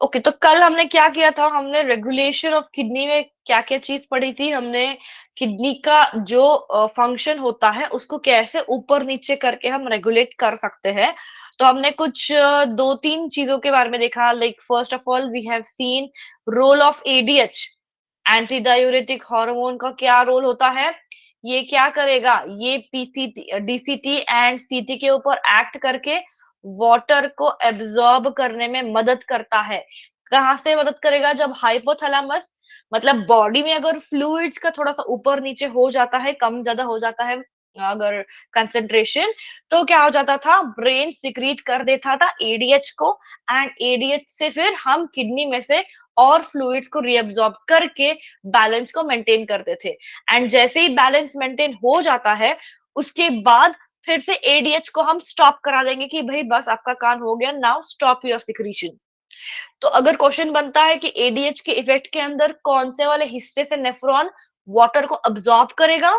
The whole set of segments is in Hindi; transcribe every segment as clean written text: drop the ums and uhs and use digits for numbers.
ओके, तो कल हमने क्या किया था, हमने रेगुलेशन ऑफ किडनी में क्या क्या चीज पढ़ी थी हमने। किडनी का जो फंक्शन होता है उसको कैसे ऊपर नीचे करके हम रेगुलेट कर सकते हैं। तो हमने कुछ दो तीन चीजों के बारे में देखा। Like first of all we have seen role of ADH, anti diuretic hormone का क्या रोल होता है। ये क्या करेगा, ये पीसीटी डीसीटी एंड सीटी के ऊपर एक्ट करके वाटर को एब्जॉर्ब करने में मदद करता है। कहाँ से मदद करेगा, जब हाइपोथैलेमस मतलब बॉडी में अगर फ्लूइड्स का थोड़ा सा ऊपर नीचे हो जाता है, कम ज्यादा हो जाता है अगर कंसेंट्रेशन, तो क्या हो जाता था, ब्रेन सिक्रीट कर देता था एडीएच को, एंड एडीएच से फिर हम किडनी में से और फ्लूइड्स को रीअब्सॉर्ब करके बैलेंस को मेंटेन करते थे। एंड जैसे ही बैलेंस मेंटेन हो जाता है, उसके बाद फिर से एडीएच को हम स्टॉप करा देंगे कि भाई बस आपका काम हो गया, नाउ स्टॉप योर सिक्रीशन। तो अगर क्वेश्चन बनता है कि एडीएच के इफेक्ट के अंदर कौन से वाले हिस्से से नेफ्रॉन वाटर को अब्सॉर्ब करेगा,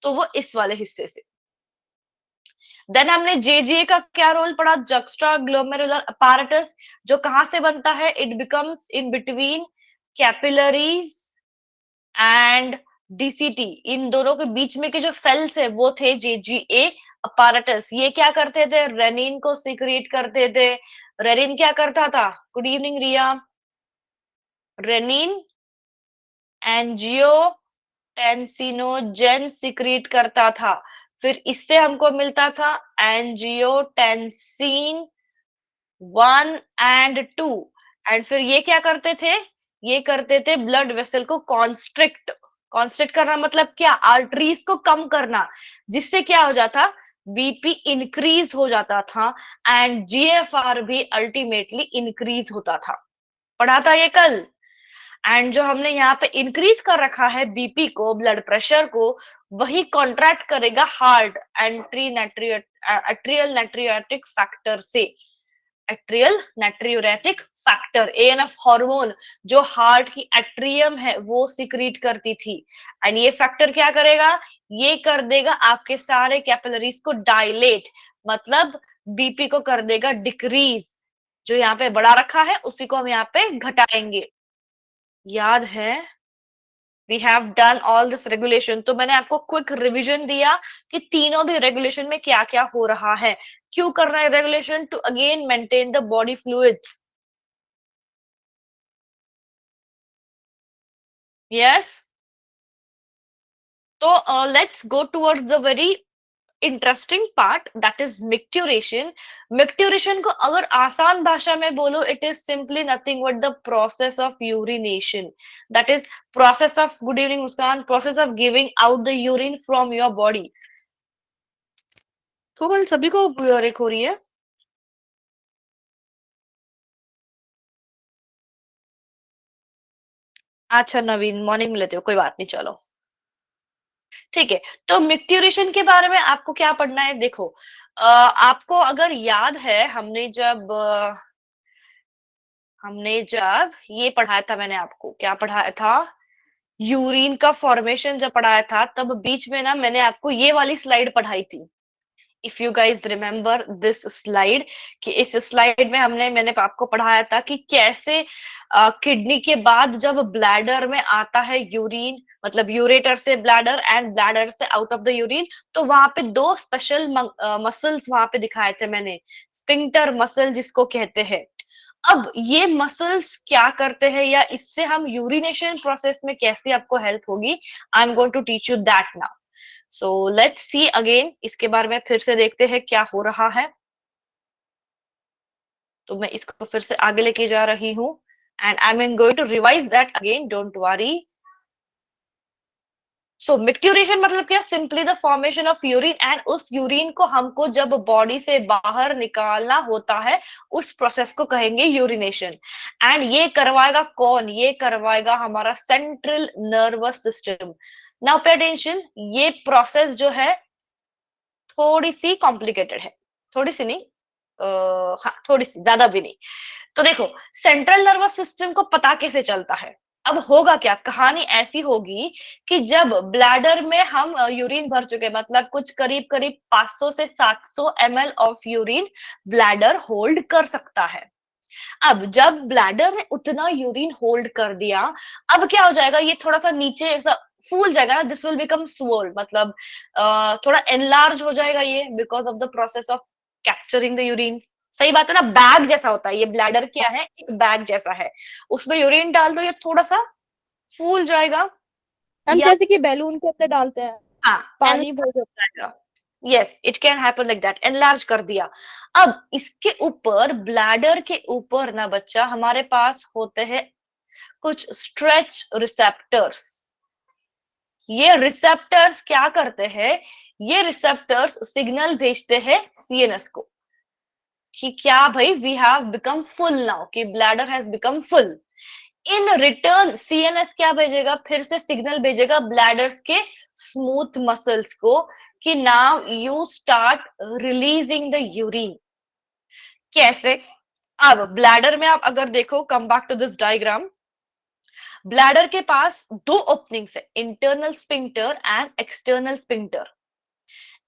तो वो इस वाले हिस्से से। देन हमने जेजीए का क्या रोल पढ़ा, जक्स्ट्रा ग्लोमेरुलर अपैरेटस, जो कहां से बनता है, it becomes in between capillaries and DCT, इन दोनों के बीच में के जो सेल्स है वो थे जेजीए अपैरेटस। ये क्या करते थे, रेनिन को सिक्रिएट करते थे। रेनिन क्या करता था, गुड इवनिंग रिया, रेनिन एंजियोटेंसिनोजेन सिक्रिएट करता था। फिर इससे हमको मिलता था एंजियोटेंसिन 1 और 2। एंड फिर ये क्या करते थे, ये करते थे ब्लड वेसल को कॉन्स्ट्रिक्ट। कॉन्स्ट्रिक्ट करना मतलब क्या, आर्टरीज को कम करना, जिससे क्या हो जाता, बीपी इंक्रीज हो जाता था, एंड जीएफआर भी अल्टीमेटली इंक्रीज होता था। पढ़ा था ये कल। एंड जो हमने यहाँ पे इंक्रीज कर रखा है बीपी को, ब्लड प्रेशर को, वही कॉन्ट्रैक्ट करेगा हार्ट एट्रियल नाट्रियोटिक फैक्टर से। एट्रियल नाट्रियोरेटिक फैक्टर, एएनएफ हार्मोन, जो हार्ट की एट्रियम है वो सिक्रीट करती थी। एंड ये फैक्टर क्या करेगा, ये कर देगा आपके सारे कैपिलरीज को डायलेट, मतलब बीपी को कर देगा डिक्रीज। जो यहाँ पे बढ़ा रखा है उसी को हम यहाँ पे घटाएंगे। याद है, we have done all this regulation. तो मैंने आपको क्विक रिवीजन दिया कि तीनों भी रेगुलेशन में क्या क्या हो रहा है, क्यों कर रहा है regulation, to again maintain the body fluids. Yes, तो let's go towards the very interesting part, that is micturition. Micturition को अगर आसान भाषा में बोलो, it is simply nothing but the process of urination. That is process of, good evening Muskan, process of giving out the urine from your body. Komal सभी को ब्यूरिक हो रही है। अच्छा नवीन, मॉर्निंग में लेते हो, कोई बात नहीं, चलो ठीक है। तो मिक्ट्यूरेशन के बारे में आपको क्या पढ़ना है, देखो आपको अगर याद है, हमने जब ये पढ़ाया था, मैंने आपको क्या पढ़ाया था, यूरिन का फॉर्मेशन जब पढ़ाया था, तब बीच में ना मैंने आपको ये वाली स्लाइड पढ़ाई थी। If you guys remember this slide, कि इस स्लाइड में मैंने आपको पढ़ाया था कि कैसे किडनी के बाद जब ब्लैडर में आता है यूरिन, मतलब यूरेटर से ब्लैडर एंड ब्लैडर से आउट ऑफ द यूरिन, तो वहां पे दो स्पेशल मसल्स वहां पे दिखाए थे मैंने, स्पिंक्टर मसल जिसको कहते हैं। अब ये मसल्स क्या करते हैं, या इससे हम यूरिनेशन प्रोसेस में कैसे आपको हेल्प होगी, I am going to teach you that now. So let's see again, इसके बारे में फिर से देखते हैं क्या हो रहा है। तो मैं इसको फिर से आगे लेके जा रही हूँ, and I am going to revise that again, don't worry. So micturition मतलब क्या, simply the formation of urine, and उस यूरिन को हमको जब बॉडी से बाहर निकालना होता है, उस प्रोसेस को कहेंगे यूरिनेशन। एंड ये करवाएगा कौन, ये करवाएगा हमारा central nervous system. Now pay attention, ये प्रोसेस जो है थोड़ी सी कॉम्प्लिकेटेड है, थोड़ी सी नहीं, हाँ थोड़ी सी, ज्यादा भी नहीं। तो देखो, सेंट्रल नर्वस सिस्टम को पता कैसे चलता है। अब होगा क्या, कहानी ऐसी होगी कि जब ब्लैडर में हम यूरिन भर चुके, मतलब कुछ करीब करीब 500 से 700 ml of urine bladder hold कर सकता है। अब जब ब्लैडर ने उतना यूरिन होल्ड कर दिया, अब क्या हो जाएगा, ये थोड़ा सा नीचे ऐसा फूल जाएगा ना, दिस विल बिकम स्वोल्ड, मतलब थोड़ा एनलार्ज हो जाएगा ये, because of the process of capturing the urine. सही बात है ना, बैग जैसा होता है ये, ब्लैडर क्या है, एक बैग जैसा है, उसमें यूरिन डाल दो, ये थोड़ा सा फूल जाएगा, हम या जैसे कि बैलून के अंदर डालते हैं हाँ पानी भर एनलार्ज के। हो जाएगा। Yes, it can happen like that, enlarge कर दिया। अब इसके ऊपर, ब्लैडर के ऊपर ना बच्चा, हमारे पास होते हैं कुछ स्ट्रेच रिसेप्टर्स। ये रिसेप्टर्स क्या करते हैं, ये रिसेप्टर्स सिग्नल भेजते हैं सीएनएस को कि क्या भाई, we have become full now, कि bladder has become full. In return CNS क्या भेजेगा, फिर से सिग्नल भेजेगा ब्लैडर्स के स्मूथ मसल्स को कि now you start releasing the urine. कैसे, अब ब्लैडर में आप अगर देखो, come back to this diagram, bladder के पास दो ओपनिंग्स है, internal sphincter and external sphincter.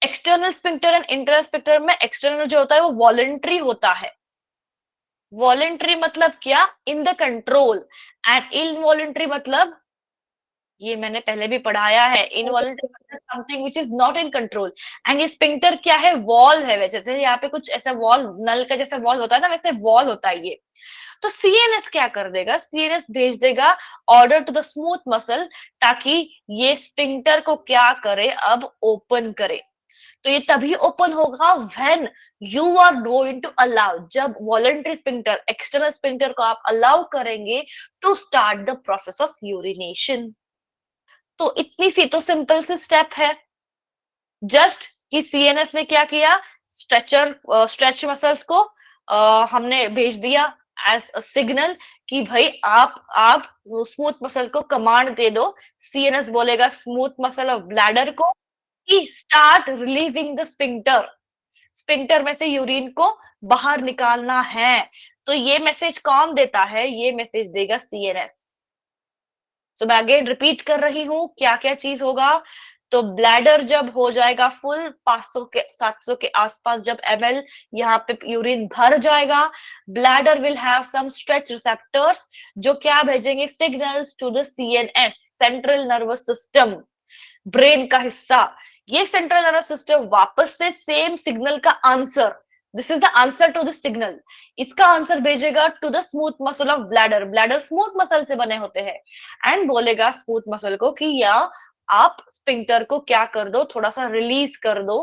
External sphincter and internal sphincter में एक्सटर्नल जो होता है वो वॉलेंट्री होता है। वॉलेंट्री मतलब क्या, in the control, and involuntary मतलब, ये मैंने पहले भी पढ़ाया है, इनवॉलेंट्री मतलब something which is not in control. And ये स्पिंक्टर क्या है, वॉल है, वैसे जैसे यहाँ पे कुछ ऐसा वॉल, नल का जैसा वॉल होता है ना, वैसे वॉल होता है ये। तो सीएनएस क्या कर देगा, सीएनएस भेज देगा order to the smooth muscle, ताकि ये स्पिंक्टर को क्या करे, अब ओपन करे। तो ये तभी ओपन होगा when you are going to allow, जब वॉलंटरी स्पिंक्टर, एक्सटर्नल स्पिंक्टर को आप अलाउ करेंगे to start the process of urination. तो इतनी सी तो सिंपल सी स्टेप है, जस्ट कि सीएनएस ने क्या किया, स्ट्रेच मसल्स को हमने भेज दिया एज अ सिग्नल कि भाई आप स्मूथ मसल को कमांड दे दो। सीएनएस बोलेगा स्मूथ मसल ऑफ ब्लैडर को कि start releasing the sphincter, sphincter में से यूरिन को बाहर निकालना है। तो ये मैसेज कौन देता है, ये मैसेज देगा सीएनएस। सो मैं अगेन रिपीट कर रही हूँ, क्या क्या चीज होगा। तो ब्लैडर जब हो जाएगा फुल, 500 के 700 के आसपास जब एमएल यहाँ पे यूरिन भर जाएगा, bladder will have some stretch receptors, जो क्या भेजेंगे, signals to the CNS, central nervous system, brain का हिस्सा। ये सेंट्रल नर्वस सिस्टम वापस से सेम सिग्नल का answer, this is the answer to this signal, इसका आंसर भेजेगा to the smooth muscle of bladder. Bladder smooth muscle से बने होते हैं, एंड बोलेगा स्मूथ मसल को कि या आप स्पिंक्टर को क्या कर दो, थोड़ा सा रिलीज कर दो,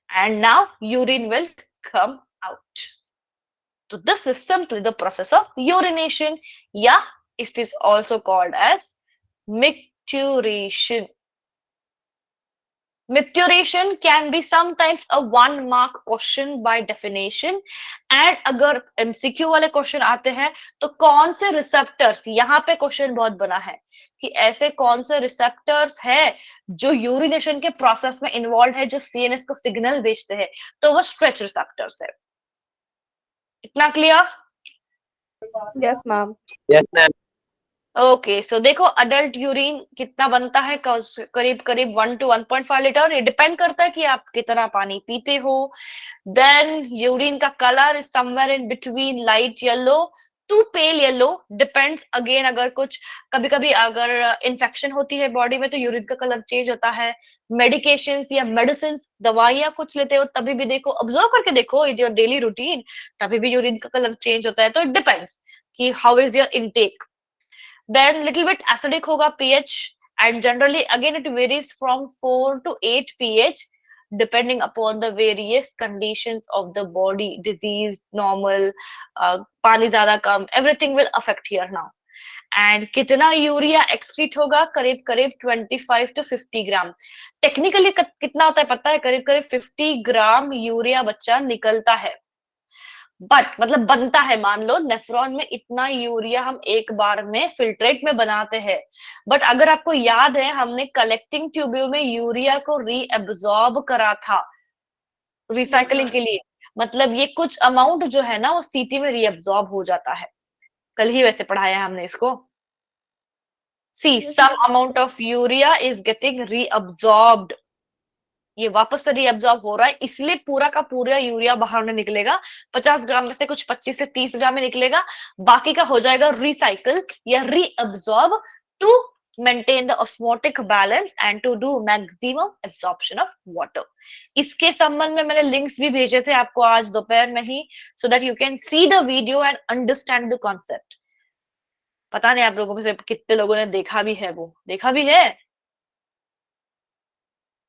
and now urine will come out. तो this is simply the process of urination, या it is also called as micturition. Micturition can be sometimes a one mark question by definition, and अगर MCQ वाले क्वेश्चन आते हैं तो कौन से रिसेप्टर्स, यहाँ पे क्वेश्चन बहुत बना है कि ऐसे कौन से रिसेप्टर्स है जो यूरिनेशन के प्रोसेस में इन्वॉल्व है, जो सीएनएस को सिग्नल भेजते हैं, तो वो स्ट्रेच रिसेप्टर्स है। इतना clear? Yes ma'am. Yes ma'am. Okay, so देखो अडल्ट यूरिन कितना बनता है, करीब करीब 1 to 1.5 लीटर, ये डिपेंड करता है कि आप कितना पानी पीते हो। देन यूरिन का colour is somewhere in between light yellow to pale yellow, depends again, अगर कुछ कभी कभी अगर इन्फेक्शन होती है बॉडी में तो यूरिन का कलर चेंज होता है। मेडिकेशन या मेडिसिन, दवाइयां कुछ लेते हो तभी भी देखो, ऑब्जर्व करके देखो इन योर डेली रूटीन, तभी भी यूरिन का कलर चेंज होता है। तो इट डिपेंड्स कि how is your intake. Then little bit acidic होगा pH, and generally again it varies from 4 to 8 pH depending upon the various conditions of the body, disease, normal, पानी ज्यादा कम, everything will affect here now. And कितना यूरिया एक्सक्रीट होगा, करीब करीब 25 to 50 ग्राम। टेक्निकली कितना होता है पता है, करीब करीब 50 ग्राम यूरिया बच्चा निकलता है, बट मतलब बनता है, मान लो नेफ्रॉन में इतना यूरिया हम एक बार में फिल्ट्रेट में बनाते हैं। बट अगर आपको याद है, हमने कलेक्टिंग ट्यूब्यूल में यूरिया को रीएब्सॉर्ब करा था रिसाइकलिंग के लिए, मतलब ये कुछ अमाउंट जो है ना वो सीटी में रीएब्सॉर्ब हो जाता है। कल ही वैसे पढ़ाया है हमने इसको। See yes some ma'am. Amount of urea is getting reabsorbed, ये वापस से रीअब्सॉर्ब हो रहा है, इसलिए पूरा का पूरा यूरिया बाहर नहीं निकलेगा। 50 ग्राम में से कुछ 25 से 30 ग्राम में निकलेगा, बाकी का हो जाएगा रिसाइकल या reabsorb to maintain the osmotic balance and to do maximum absorption of water. इसके संबंध में मैंने लिंक्स भी भेजे थे आपको आज दोपहर में ही, so that you can see the video and understand the concept. पता नहीं आप लोगों में से कितने लोगों ने देखा भी है, वो देखा भी है?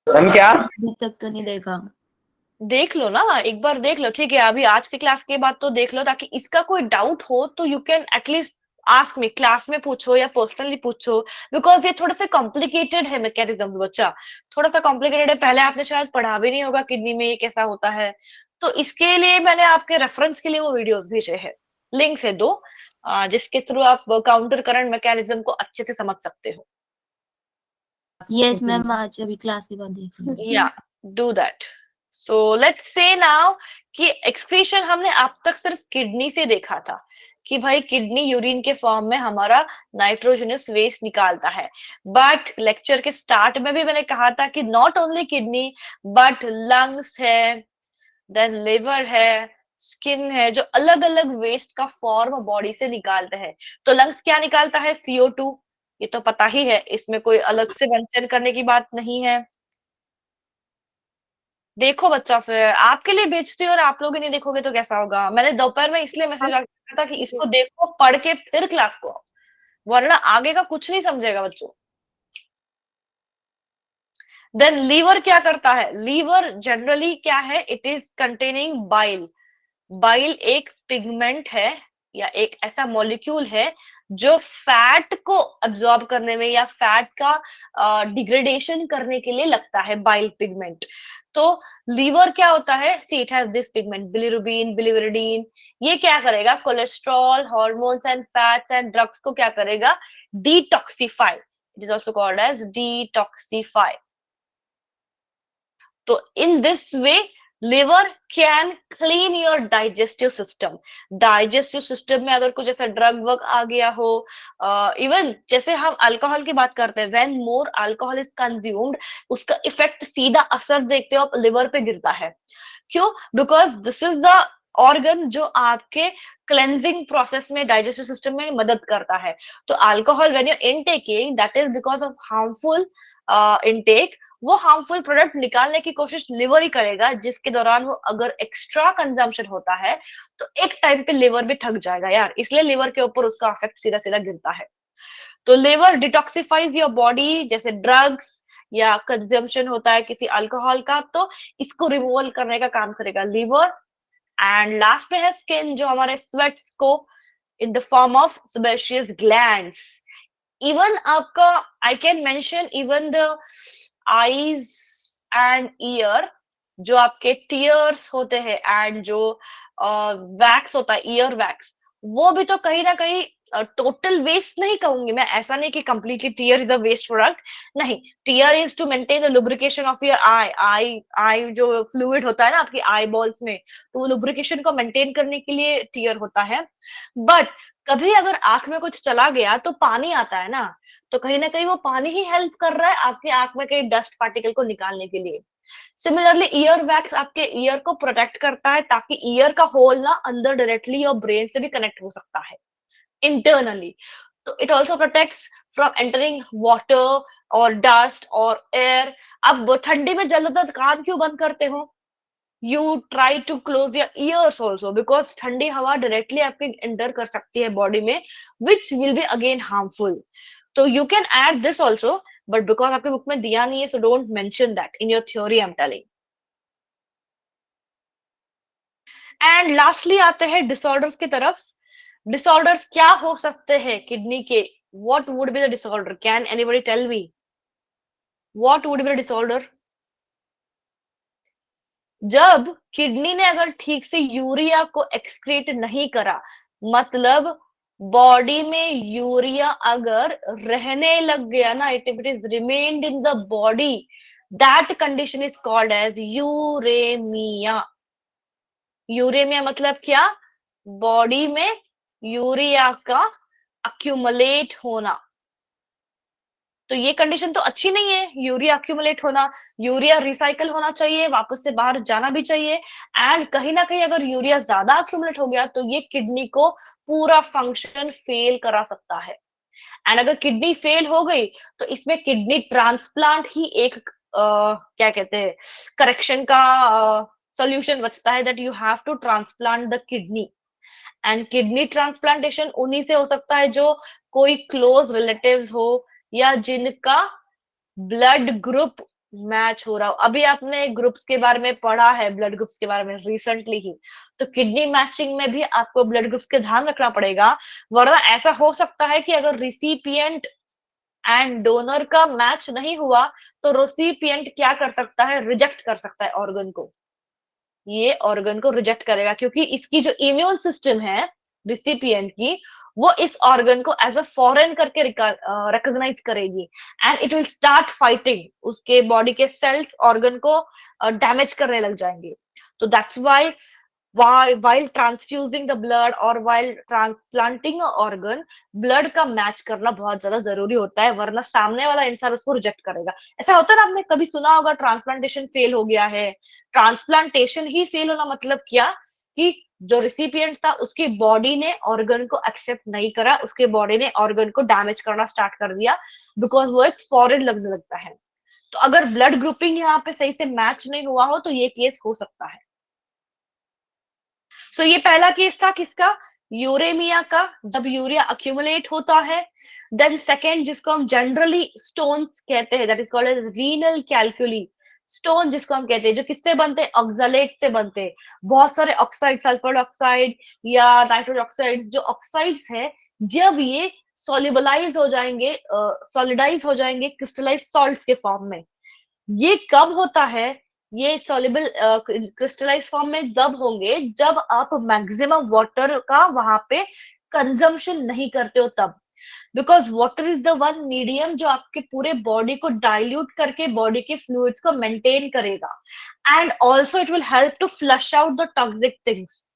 हम क्या अभी तक तो नहीं देखा। देख लो ना, एक बार देख लो, ठीक है? अभी आज के क्लास के बाद तो देख लो, ताकि इसका कोई डाउट हो तो you can at least ask me, class में पूछो या पर्सनली पूछो, बिकॉज ये थोड़ा सा कॉम्प्लिकेटेड है मैकेनिज्म बच्चा, थोड़ा सा कॉम्प्लिकेटेड है। पहले आपने शायद पढ़ा भी नहीं होगा किडनी में ये कैसा होता है, तो इसके लिए मैंने आपके रेफरेंस के लिए वो वीडियोस भेजे हैं, लिंक्स है 2, जिसके थ्रू आप काउंटर करंट मैकेनिज्म को अच्छे से समझ सकते हो। यस मैम, आज अभी क्लास के बाद देख लूंगी। या do that. So let's say now कि एक्सक्रीशन हमने अब तक सिर्फ किडनी से देखा था कि भाई किडनी यूरिन के फॉर्म में हमारा नाइट्रोजनस वेस्ट निकालता है, बट लेक्चर के स्टार्ट में भी मैंने कहा था कि not only kidney but lungs है, देन लिवर है, स्किन है, जो अलग अलग वेस्ट का फॉर्म बॉडी से निकालते हैं। तो लंग्स क्या निकालता है? CO2, ये तो पता ही है, इसमें कोई अलग से मेंशन करने की बात नहीं है। देखो बच्चा, फिर आपके लिए भेजती हूँ और आप लोग ही नहीं देखोगे तो कैसा होगा? मैंने दोपहर में इसलिए मैसेज रखा था कि इसको देखो, पढ़ के फिर क्लास को आओ, वरना आगे का कुछ नहीं समझेगा बच्चों। देन लीवर क्या करता है? लीवर जनरली क्या है? It is containing bile. Bile एक पिगमेंट है या एक ऐसा मॉलिक्यूल है जो फैट को अब्सॉर्ब करने में या फैट का डिग्रेडेशन करने के लिए लगता है, बाइल पिगमेंट। तो लीवर क्या होता है? See it has this pigment bilirubin, bilirubin. ये क्या करेगा? Cholesterol, hormones and fats and drugs को क्या करेगा? Detoxify. It is also called as detoxify. तो in this way liver can clean your digestive system. Digestive system में अगर कुछ ऐसा ड्रग वर्ग आ गया हो, इवन जैसे हम अल्कोहल की बात करते हैं, when more alcohol is consumed, उसका इफेक्ट, सीधा असर देखते हो आप लिवर पे गिरता है। क्यों? Because this is the organ जो आपके क्लेंजिंग प्रोसेस में, डाइजेस्टिव सिस्टम में मदद करता है। तो alcohol when you intaking, that is because of harmful intake, वो हार्मफुल प्रोडक्ट निकालने की कोशिश लिवर ही करेगा, जिसके दौरान वो अगर एक्स्ट्रा कंजम्पशन होता है तो एक टाइम पे लिवर भी थक जाएगा यार, इसलिए लिवर के ऊपर उसका इफेक्ट सीधा सीधा गिरता है। तो लिवर डिटॉक्सिफाइज योर बॉडी, जैसे ड्रग्स या कंजम्पशन होता है किसी अल्कोहल का, तो इसको रिमूवल करने का काम करेगा लिवर। एंड लास्ट में है स्किन, जो हमारे स्वेट्स को in the form of sebaceous glands, even आपका I can mention even the eyes and ear, जो आपके टीयर्स होते हैं एंड जो वैक्स होता है, ईयर वैक्स, वो भी तो कहीं ना कहीं टोटल वेस्ट नहीं कहूंगी मैं, ऐसा नहीं कि completely tear is a waste product, नहीं। Tear is to maintain the lubrication of your eye जो फ्लूइड होता है ना आपकी आई बॉल्स में, तो वो लुब्रिकेशन को मेंटेन करने के लिए टीयर होता है। बट कभी अगर आंख में कुछ चला गया तो पानी आता है ना, तो कहीं ना कहीं वो पानी ही हेल्प कर रहा है आपके आंख में कहीं डस्ट पार्टिकल को निकालने के लिए। सिमिलरली ईयर वैक्स आपके ईयर को प्रोटेक्ट करता है, ताकि ईयर का होल ना अंदर डायरेक्टली और ब्रेन से भी कनेक्ट हो सकता है internally. So it also protects from entering water or dust or air. अब ठंडी में ज्यादातर कान क्यों बंद करते हो? You try to close your ears also because ठंडी हवा directly आपके enter कर सकती है बॉडी में, which will be again harmful. तो you can add this also, but because आपके बुक में दिया नहीं है, so don't mention that in your theory I'm telling. And lastly आते हैं disorders की तरफ। डिसऑर्डर्स क्या हो सकते हैं किडनी के? What would be the disorder? Can anybody tell me what would be the disorder? जब किडनी ने अगर ठीक से यूरिया को एक्सक्रीट नहीं करा, मतलब बॉडी में यूरिया अगर रहने लग गया ना, it is remained in the body, that condition is called as uremia. Uremia मतलब क्या? बॉडी में यूरिया का अक्यूमुलेट होना। तो ये कंडीशन तो अच्छी नहीं है, यूरिया अक्यूमुलेट होना, यूरिया रिसाइकल होना चाहिए, वापस से बाहर जाना भी चाहिए। एंड कहीं ना कहीं अगर यूरिया ज्यादा अक्यूमुलेट हो गया तो ये किडनी को पूरा फंक्शन फेल करा सकता है। एंड अगर किडनी फेल हो गई तो इसमें किडनी ट्रांसप्लांट ही एक क्या कहते हैं करेक्शन का सॉल्यूशन बचता है, that you have to transplant the kidney. And kidney transplantation उन्हीं से हो सकता है जो कोई क्लोज रिलेटिव्स हो या जिनका ब्लड ग्रुप मैच हो रहा हो। अभी आपने ग्रुप्स के बारे में पढ़ा है, ब्लड ग्रुप्स के बारे में रिसेंटली ही, तो किडनी मैचिंग में भी आपको ब्लड ग्रुप्स के ध्यान रखना पड़ेगा। वरना ऐसा हो सकता है कि अगर रिसिपिएंट एंड डोनर का मैच नहीं हुआ तो रिसिपिएंट क्या कर सकता है, रिजेक्ट कर सकता है ऑर्गन को। ये ऑर्गन को रिजेक्ट करेगा क्योंकि इसकी जो इम्यून सिस्टम है रिसिपिएंट की, वो इस ऑर्गन को एज अ फॉरेन करके रिकॉग्नाइज करेगी and it will start fighting, उसके बॉडी के सेल्स ऑर्गन को डैमेज करने लग जाएंगे। तो that's why while transfusing the blood और while transplanting a organ, blood का मैच करना बहुत ज्यादा जरूरी होता है, वरना सामने वाला इंसान उसको रिजेक्ट करेगा। ऐसा होता है ना, आपने कभी सुना होगा ट्रांसप्लांटेशन फेल हो गया है। ट्रांसप्लांटेशन ही फेल होना मतलब क्या, कि जो रिसिपिएंट था उसकी बॉडी ने ऑर्गन को एक्सेप्ट नहीं करा, उसके बॉडी ने ऑर्गन को डैमेज करना स्टार्ट कर दिया, बिकॉज वो एक फॉरेन लगने लगता है। तो अगर ब्लड ग्रुपिंग यहाँ पे सही से मैच नहीं हुआ हो तो ये केस हो सकता है। सो ये पहला केस था किसका, यूरेमिया का, जब यूरिया अक्यूमुलेट होता है। देन सेकेंड, जिसको हम जनरली स्टोन्स कहते हैं, that is called as renal calculi. Stone जिसको हम कहते हैं, जो किससे बनते हैं, ऑक्सलेट से बनते हैं। बहुत सारे ऑक्साइड, सल्फर ऑक्साइड या नाइट्रोजन ऑक्साइड्स, जो ऑक्साइड्स है, जब ये सोल्यूबलाइज हो जाएंगे, सॉलिडाइज हो जाएंगे क्रिस्टलाइज सॉल्ट्स के फॉर्म में। ये कब होता है, ये सॉल्युबल क्रिस्टलाइज फॉर्म में तब होंगे जब आप मैक्सिमम वाटर का वहां पे कंजम्पशन नहीं करते हो तब। Because water is the one medium जो आपके पूरे बॉडी को डाइल्यूट करके बॉडी के फ्लूइड्स को मेंटेन करेगा, and also it will help to flush out the toxic things.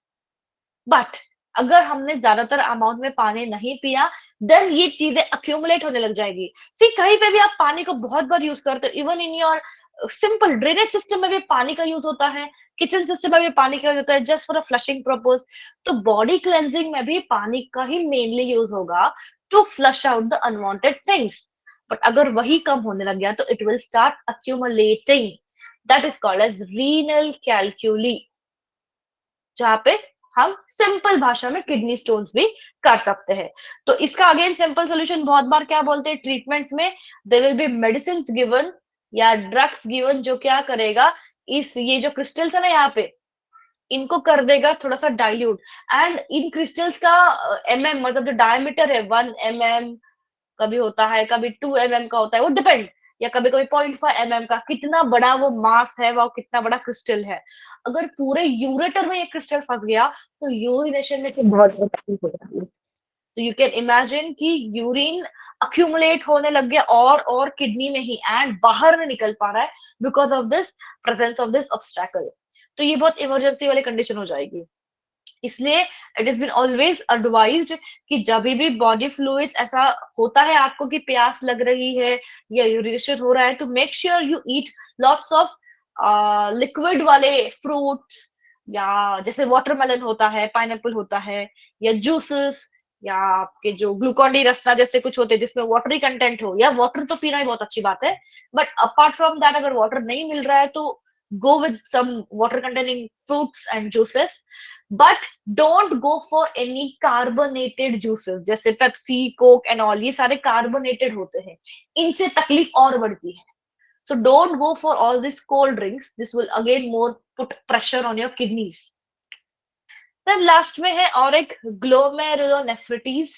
But अगर हमने ज्यादातर अमाउंट में पानी नहीं पिया, देन ये चीजें अक्यूमुलेट होने लग जाएगी। सी कहीं पे भी आप पानी को बहुत बार यूज करते हो, even in your simple drainage system में भी पानी का यूज होता है, किचन सिस्टम में भी पानी का यूज होता है, just for a flushing purpose. तो बॉडी क्लेंजिंग में भी पानी का ही मेनली यूज होगा to flush out the unwanted things. But अगर वही कम होने लग गया तो it will start accumulating, that is called as renal calculi, जहां पे हम सिंपल भाषा में किडनी स्टोन्स भी कर सकते हैं। तो इसका अगेन सिंपल सोल्यूशन बहुत बार क्या बोलते हैं ट्रीटमेंट्स में, there will be medicine given या ड्रग्स गिवन, जो क्या करेगा, इस ये जो क्रिस्टल्स है ना यहाँ पे, इनको कर देगा थोड़ा सा डाइल्यूट। एंड इन क्रिस्टल्स का मतलब जो डायमीटर है 1 mm कभी होता है, कभी 2 mm का होता है, वो डिपेंड, या कभी कभी 0.5 mm का, कितना बड़ा वो मास है, वो कितना बड़ा क्रिस्टल है। अगर पूरे यूरेटर में ये क्रिस्टल फंस गया तो यूरिनेशन में तो बहुत तकलीफ हो जाती है। तो यू कैन इमेजिन कि यूरिन अक्यूमुलेट होने लग गया और किडनी में ही, एंड बाहर नहीं निकल पा रहा है because of this presence of this obstacle. तो ये बहुत इमरजेंसी वाली कंडीशन हो जाएगी। इसलिए it is been always advised कि जब भी बॉडी फ्लूइड्स ऐसा होता है आपको कि प्यास लग रही है या यूरिनेशन हो रहा है, तो make sure you eat lots of liquid वाले फ्रूट्स, या जैसे वाटरमेलन होता है, पाइनएप्पल होता है, या जूसेस, या आपके जो ग्लूकॉन डी रसना जैसे कुछ होते हैं जिसमें वाटरी कंटेंट हो, या वाटर तो पीना ही बहुत अच्छी बात है। बट अपार्ट फ्रॉम दैट अगर वाटर नहीं मिल रहा है तो go with some water containing fruits and juices, but don't go for any carbonated juices जैसे पेप्सी, कोक एंड ऑल, ये सारे कार्बोनेटेड होते हैं, इनसे तकलीफ और बढ़ती है। So don't go for all these cold drinks, this will again more put pressure on your kidneys. Then last में है और एक ग्लोमेरुलोनेफ्रिटिस,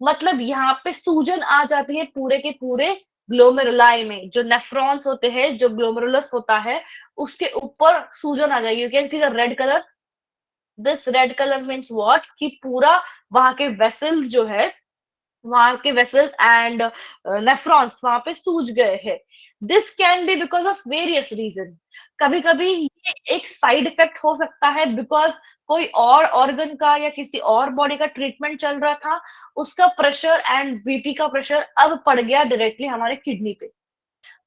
मतलब यहाँ पे सूजन आ जाती है पूरे के पूरे ग्लोमेरुलाई में, जो नेफ्रॉन्स होते हैं, जो ग्लोमेरुलस होता है उसके ऊपर सूजन आ जाएगी। You can see the red colour, this red colour means what, कि पूरा वहां के वेसल्स जो है वहां के वेसल्स एंड नेफ्रॉन्स वहां पे सूज गए हैं. This can be because of various reason. कभी कभी ये एक साइड इफेक्ट हो सकता है बिकॉज कोई और ऑर्गन का या किसी और बॉडी का ट्रीटमेंट चल रहा था, उसका प्रेशर एंड बीपी का प्रेशर अब पड़ गया डायरेक्टली हमारे किडनी पे.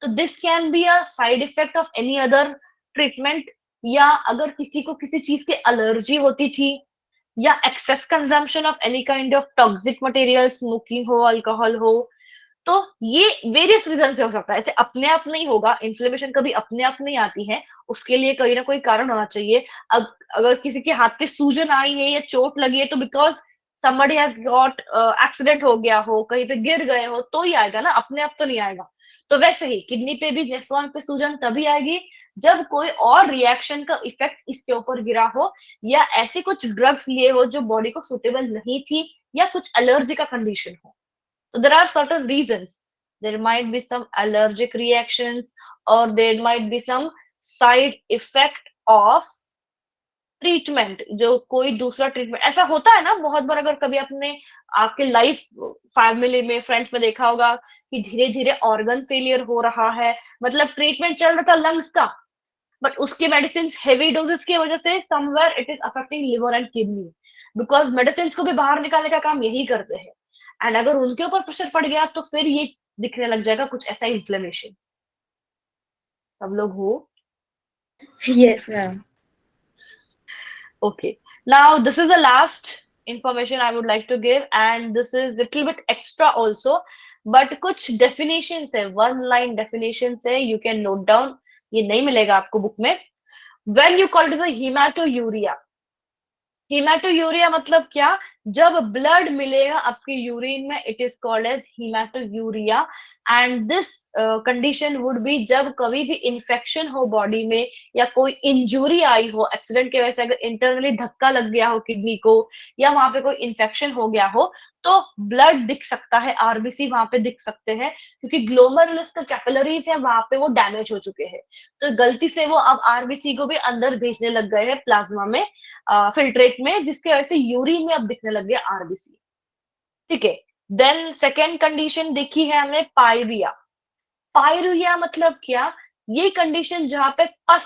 तो this can be a side effect of any other treatment. या अगर किसी को किसी चीज की एलर्जी होती थी, या excess consumption of any kind of toxic material, smoking हो, अल्कोहल हो, तो ये वेरियस रीजन से हो सकता है. ऐसे अपने आप नहीं होगा, इन्फ्लेमेशन कभी अपने आप नहीं आती है, उसके लिए कोई ना कोई कारण होना चाहिए. अगर किसी के हाथ पे सूजन आई है या चोट लगी है तो because somebody has got accident हो गया हो, कहीं पे गिर गए हो, तो ही आएगा ना, अपने आप तो नहीं आएगा. तो वैसे ही किडनी पे भी नेफ्रॉन पे सूजन तभी आएगी जब कोई और रिएक्शन का इफेक्ट इसके ऊपर गिरा हो, या ऐसे कुछ ड्रग्स लिए हो जो बॉडी को सुटेबल नहीं थी, या कुछ एलर्जी का कंडीशन हो. So there are certain reasons. There might be some allergic reactions, or there might be some side effect of treatment. जो कोई दूसरा ट्रीटमेंट ऐसा होता है ना बहुत बार, अगर कभी आपने आपके लाइफ फैमिली में फ्रेंड्स में देखा होगा कि धीरे धीरे ऑर्गन फेलियर हो रहा है, मतलब ट्रीटमेंट चल रहा था लंग्स का, बट उसकी मेडिसिन हेवी डोजेस की वजह से somewhere it is affecting liver and kidney, because medicine को भी बाहर निकालने का काम यही करते हैं. एंड अगर उनके ऊपर प्रेशर पड़ गया तो फिर ये दिखने लग जाएगा कुछ ऐसा इन्फ्लेमेशन. सब लोग हो. Yes, ma'am. Okay. Now this is the last information I would like to give, and this is little bit extra also. But कुछ definitions है, one line definitions है, you can note down. ये नहीं मिलेगा आपको बुक में. When you call it as a hematouria. हीमेटोयूरिया मतलब क्या? जब ब्लड मिलेगा आपके यूरिन में, it is called as haematuria. And this condition would be जब कभी भी इन्फेक्शन हो बॉडी में, या कोई इंजुरी आई हो एक्सीडेंट की वजह से, अगर इंटरनली धक्का लग गया हो किडनी को, या वहां पे कोई इन्फेक्शन हो गया हो, तो ब्लड दिख सकता है, आरबीसी वहां पे दिख सकते हैं, क्योंकि ग्लोमेरुलस का कैपिलरीज है वहां पे वो डैमेज हो चुके हैं. तो गलती से वो अब आरबीसी को भी अंदर भेजने लग गए हैं प्लाज्मा में, फिल्ट्रेट में, जिसके वजह से यूरिन में अब दिखने लग गया आरबीसी. ठीक है. देन सेकेंड कंडीशन देखी है हमने, पायरिया. पायरिया मतलब क्या? ये कंडीशन जहां पे पस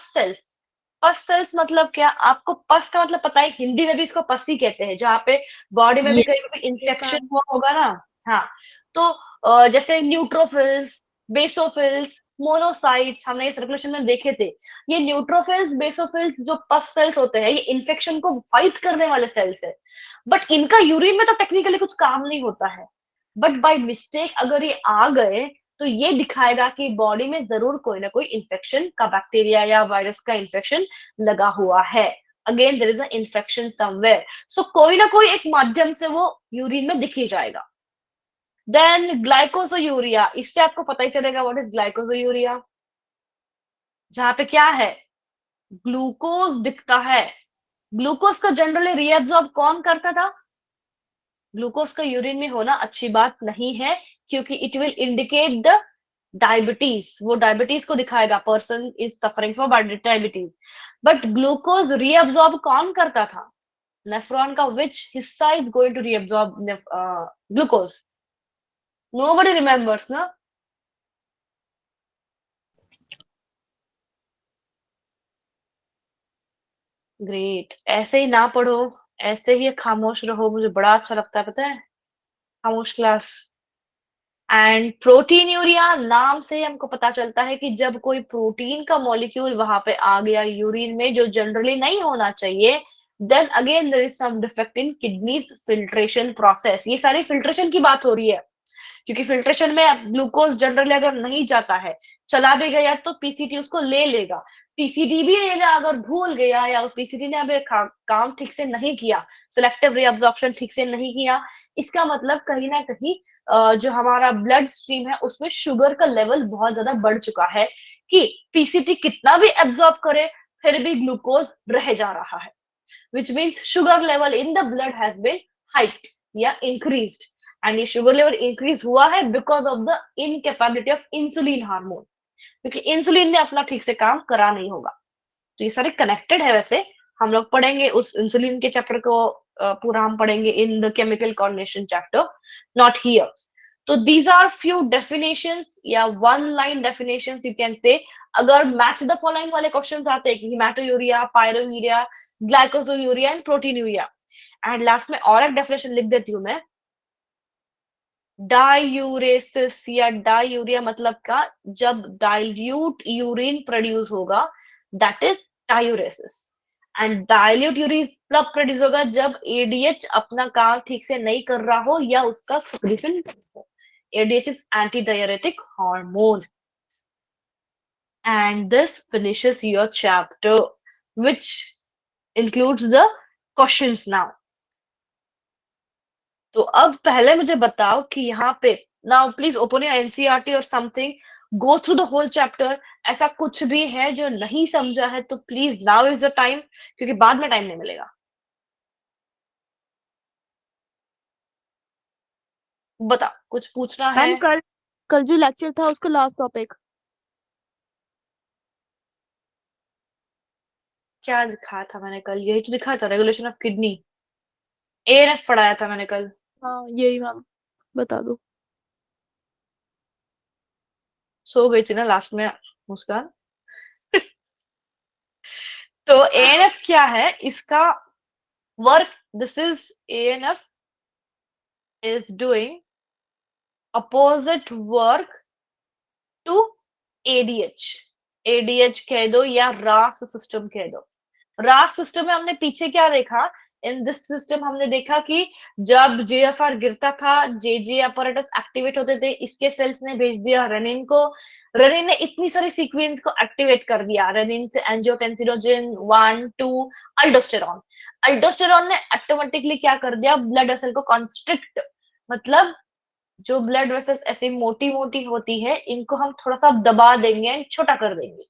सेल्स मतलब क्या? आपको पस का मतलब पता है, हिंदी में भी इसको पस ही कहते हैं, जहां पे बॉडी में भी Yes. कहीं भी इंफेक्शन हुआ होगा ना. हाँ. तो जैसे न्यूट्रोफिल्स, बेसोफिल्स, मोनोसाइट्स हमने ये सर्कुलेशन में देखे थे. ये न्यूट्रोफिल्स, बेसोफिल्स जो पस सेल्स होते हैं, ये इन्फेक्शन को फाइट करने वाले सेल्स है. बट इनका यूरिन में तो टेक्निकली कुछ काम नहीं होता है. बट बाय मिस्टेक अगर ये आ गए तो ये दिखाएगा कि बॉडी में जरूर कोई ना कोई इन्फेक्शन का, बैक्टीरिया या वायरस का इन्फेक्शन लगा हुआ है. Again there is a infection somewhere. So कोई ना कोई एक माध्यम से वो यूरिन में दिख ही जाएगा. देन ग्लाइकोसोयूरिया. इससे आपको पता ही चलेगा व्हाट इज ग्लाइकोसोयूरिया. जहां पे क्या है? ग्लूकोज दिखता है. ग्लूकोज का जनरली रीएब्सॉर्ब कौन करता था? ग्लूकोज का यूरिन में होना अच्छी बात नहीं है, क्योंकि it will indicate the diabetes. वो डायबिटीज को दिखाएगा, person is suffering from diabetes. But glucose reabsorb कौन करता था? नेफ्रॉन का विच हिस्सा is going to reabsorb glucose? Nobody remembers ना. ग्रेट. ऐसे ही ना पढ़ो, ऐसे ही खामोश रहो, मुझे बड़ा अच्छा लगता है, पता है, खामोश क्लास. एंड प्रोटीन यूरिया नाम से हमको पता चलता है कि जब कोई प्रोटीन का मॉलिक्यूल वहां पे आ गया यूरिन में, जो जनरली नहीं होना चाहिए, then again there is some defect in kidneys filtration process. ये सारी फिल्ट्रेशन की बात हो रही है, क्योंकि फिल्ट्रेशन में ग्लूकोज जनरली अगर नहीं जाता है, चला भी गया तो पीसीटी उसको ले लेगा. पीसीडी भी लेगा अगर भूल गया, या पीसीडी ने अभी काम ठीक से नहीं किया, सिलेक्टिव रीअब्जॉर्प्शन ठीक से नहीं किया, इसका मतलब कहीं ना कहीं जो हमारा ब्लड स्ट्रीम है उसमें शुगर का लेवल बहुत ज्यादा बढ़ चुका है, कि पीसीटी कितना भी एब्जॉर्ब करे फिर भी ग्लूकोज रह जा रहा है, which means sugar level in the blood has been hiked या increased. एंड ये शुगर लेवल इंक्रीज हुआ है because of the incapability of insulin hormone, क्योंकि इंसुलिन ने अपना ठीक से काम करा नहीं होगा. तो ये सारे कनेक्टेड है. वैसे हम लोग पढ़ेंगे उस इंसुलिन के चैप्टर को पूरा हम पढ़ेंगे in the chemical coordination chapter, not here. तो दीज आर फ्यू डेफिनेशंस या one line definitions you can say. अगर मैच द फॉलोइंग वाले क्वेश्चंस आते हैं कि हिमेटोयूरिया, पायरोयूरिया, ग्लाइकोसोयूरिया एंड प्रोटीनयूरिया, एंड लास्ट में और एक डेफिनेशन लिख देती हूँ मैं, डायूरेसिस या डायूरिया मतलब का, जब डाइल्यूट यूरिन प्रोड्यूस होगा, that is diuresis. And dilute urine तब प्रोड्यूस होगा जब एडीएच अपना काम ठीक से नहीं कर रहा हो या उसका सिक्रीशन हो। ADH is anti diuretic hormone. And this finishes your chapter, which includes the questions now. तो अब पहले मुझे बताओ कि यहाँ पे, now please open your NCERT और something, go through the whole chapter. ऐसा कुछ भी है जो नहीं समझा है तो please now is the time, क्योंकि बाद में टाइम नहीं मिलेगा। बता, कुछ पूछना है? मैम कल जो लेक्चर था उसका लास्ट टॉपिक क्या दिखाया था मैंने कल? यही तो दिखाया था, रेगुलेशन ऑफ किडनी। एएनएफ पढ़ाया था मैंने कल। हाँ यही मैम, बता दो। सो गई थी ना लास्ट में मुस्कान। तो एएनएफ क्या है इसका work? This is ANF is doing opposite work to ADH। ADH कह दो या रास सिस्टम कह दो। रास सिस्टम में हमने पीछे क्या देखा? इन दिस सिस्टम हमने देखा कि जब जेएफआर गिरता था, जेजे अपैरेटस एक्टिवेट होते थे, इसके सेल्स ने भेज दिया रेनिन को। रेनिन ने इतनी सारी सीक्वेंस को एक्टिवेट कर दिया, रेनिन से एंजियोटेंसिनोजन 1 2 अल्डोस्टेरॉन। अल्डोस्टेरॉन ने ऑटोमेटिकली क्या कर दिया? ब्लड वेसल को कॉन्स्ट्रिक्ट, मतलब जो ब्लड वेसल्स ऐसी मोटी मोटी होती है, इनको हम थोड़ा सा दबा देंगे एंड छोटा कर देंगे,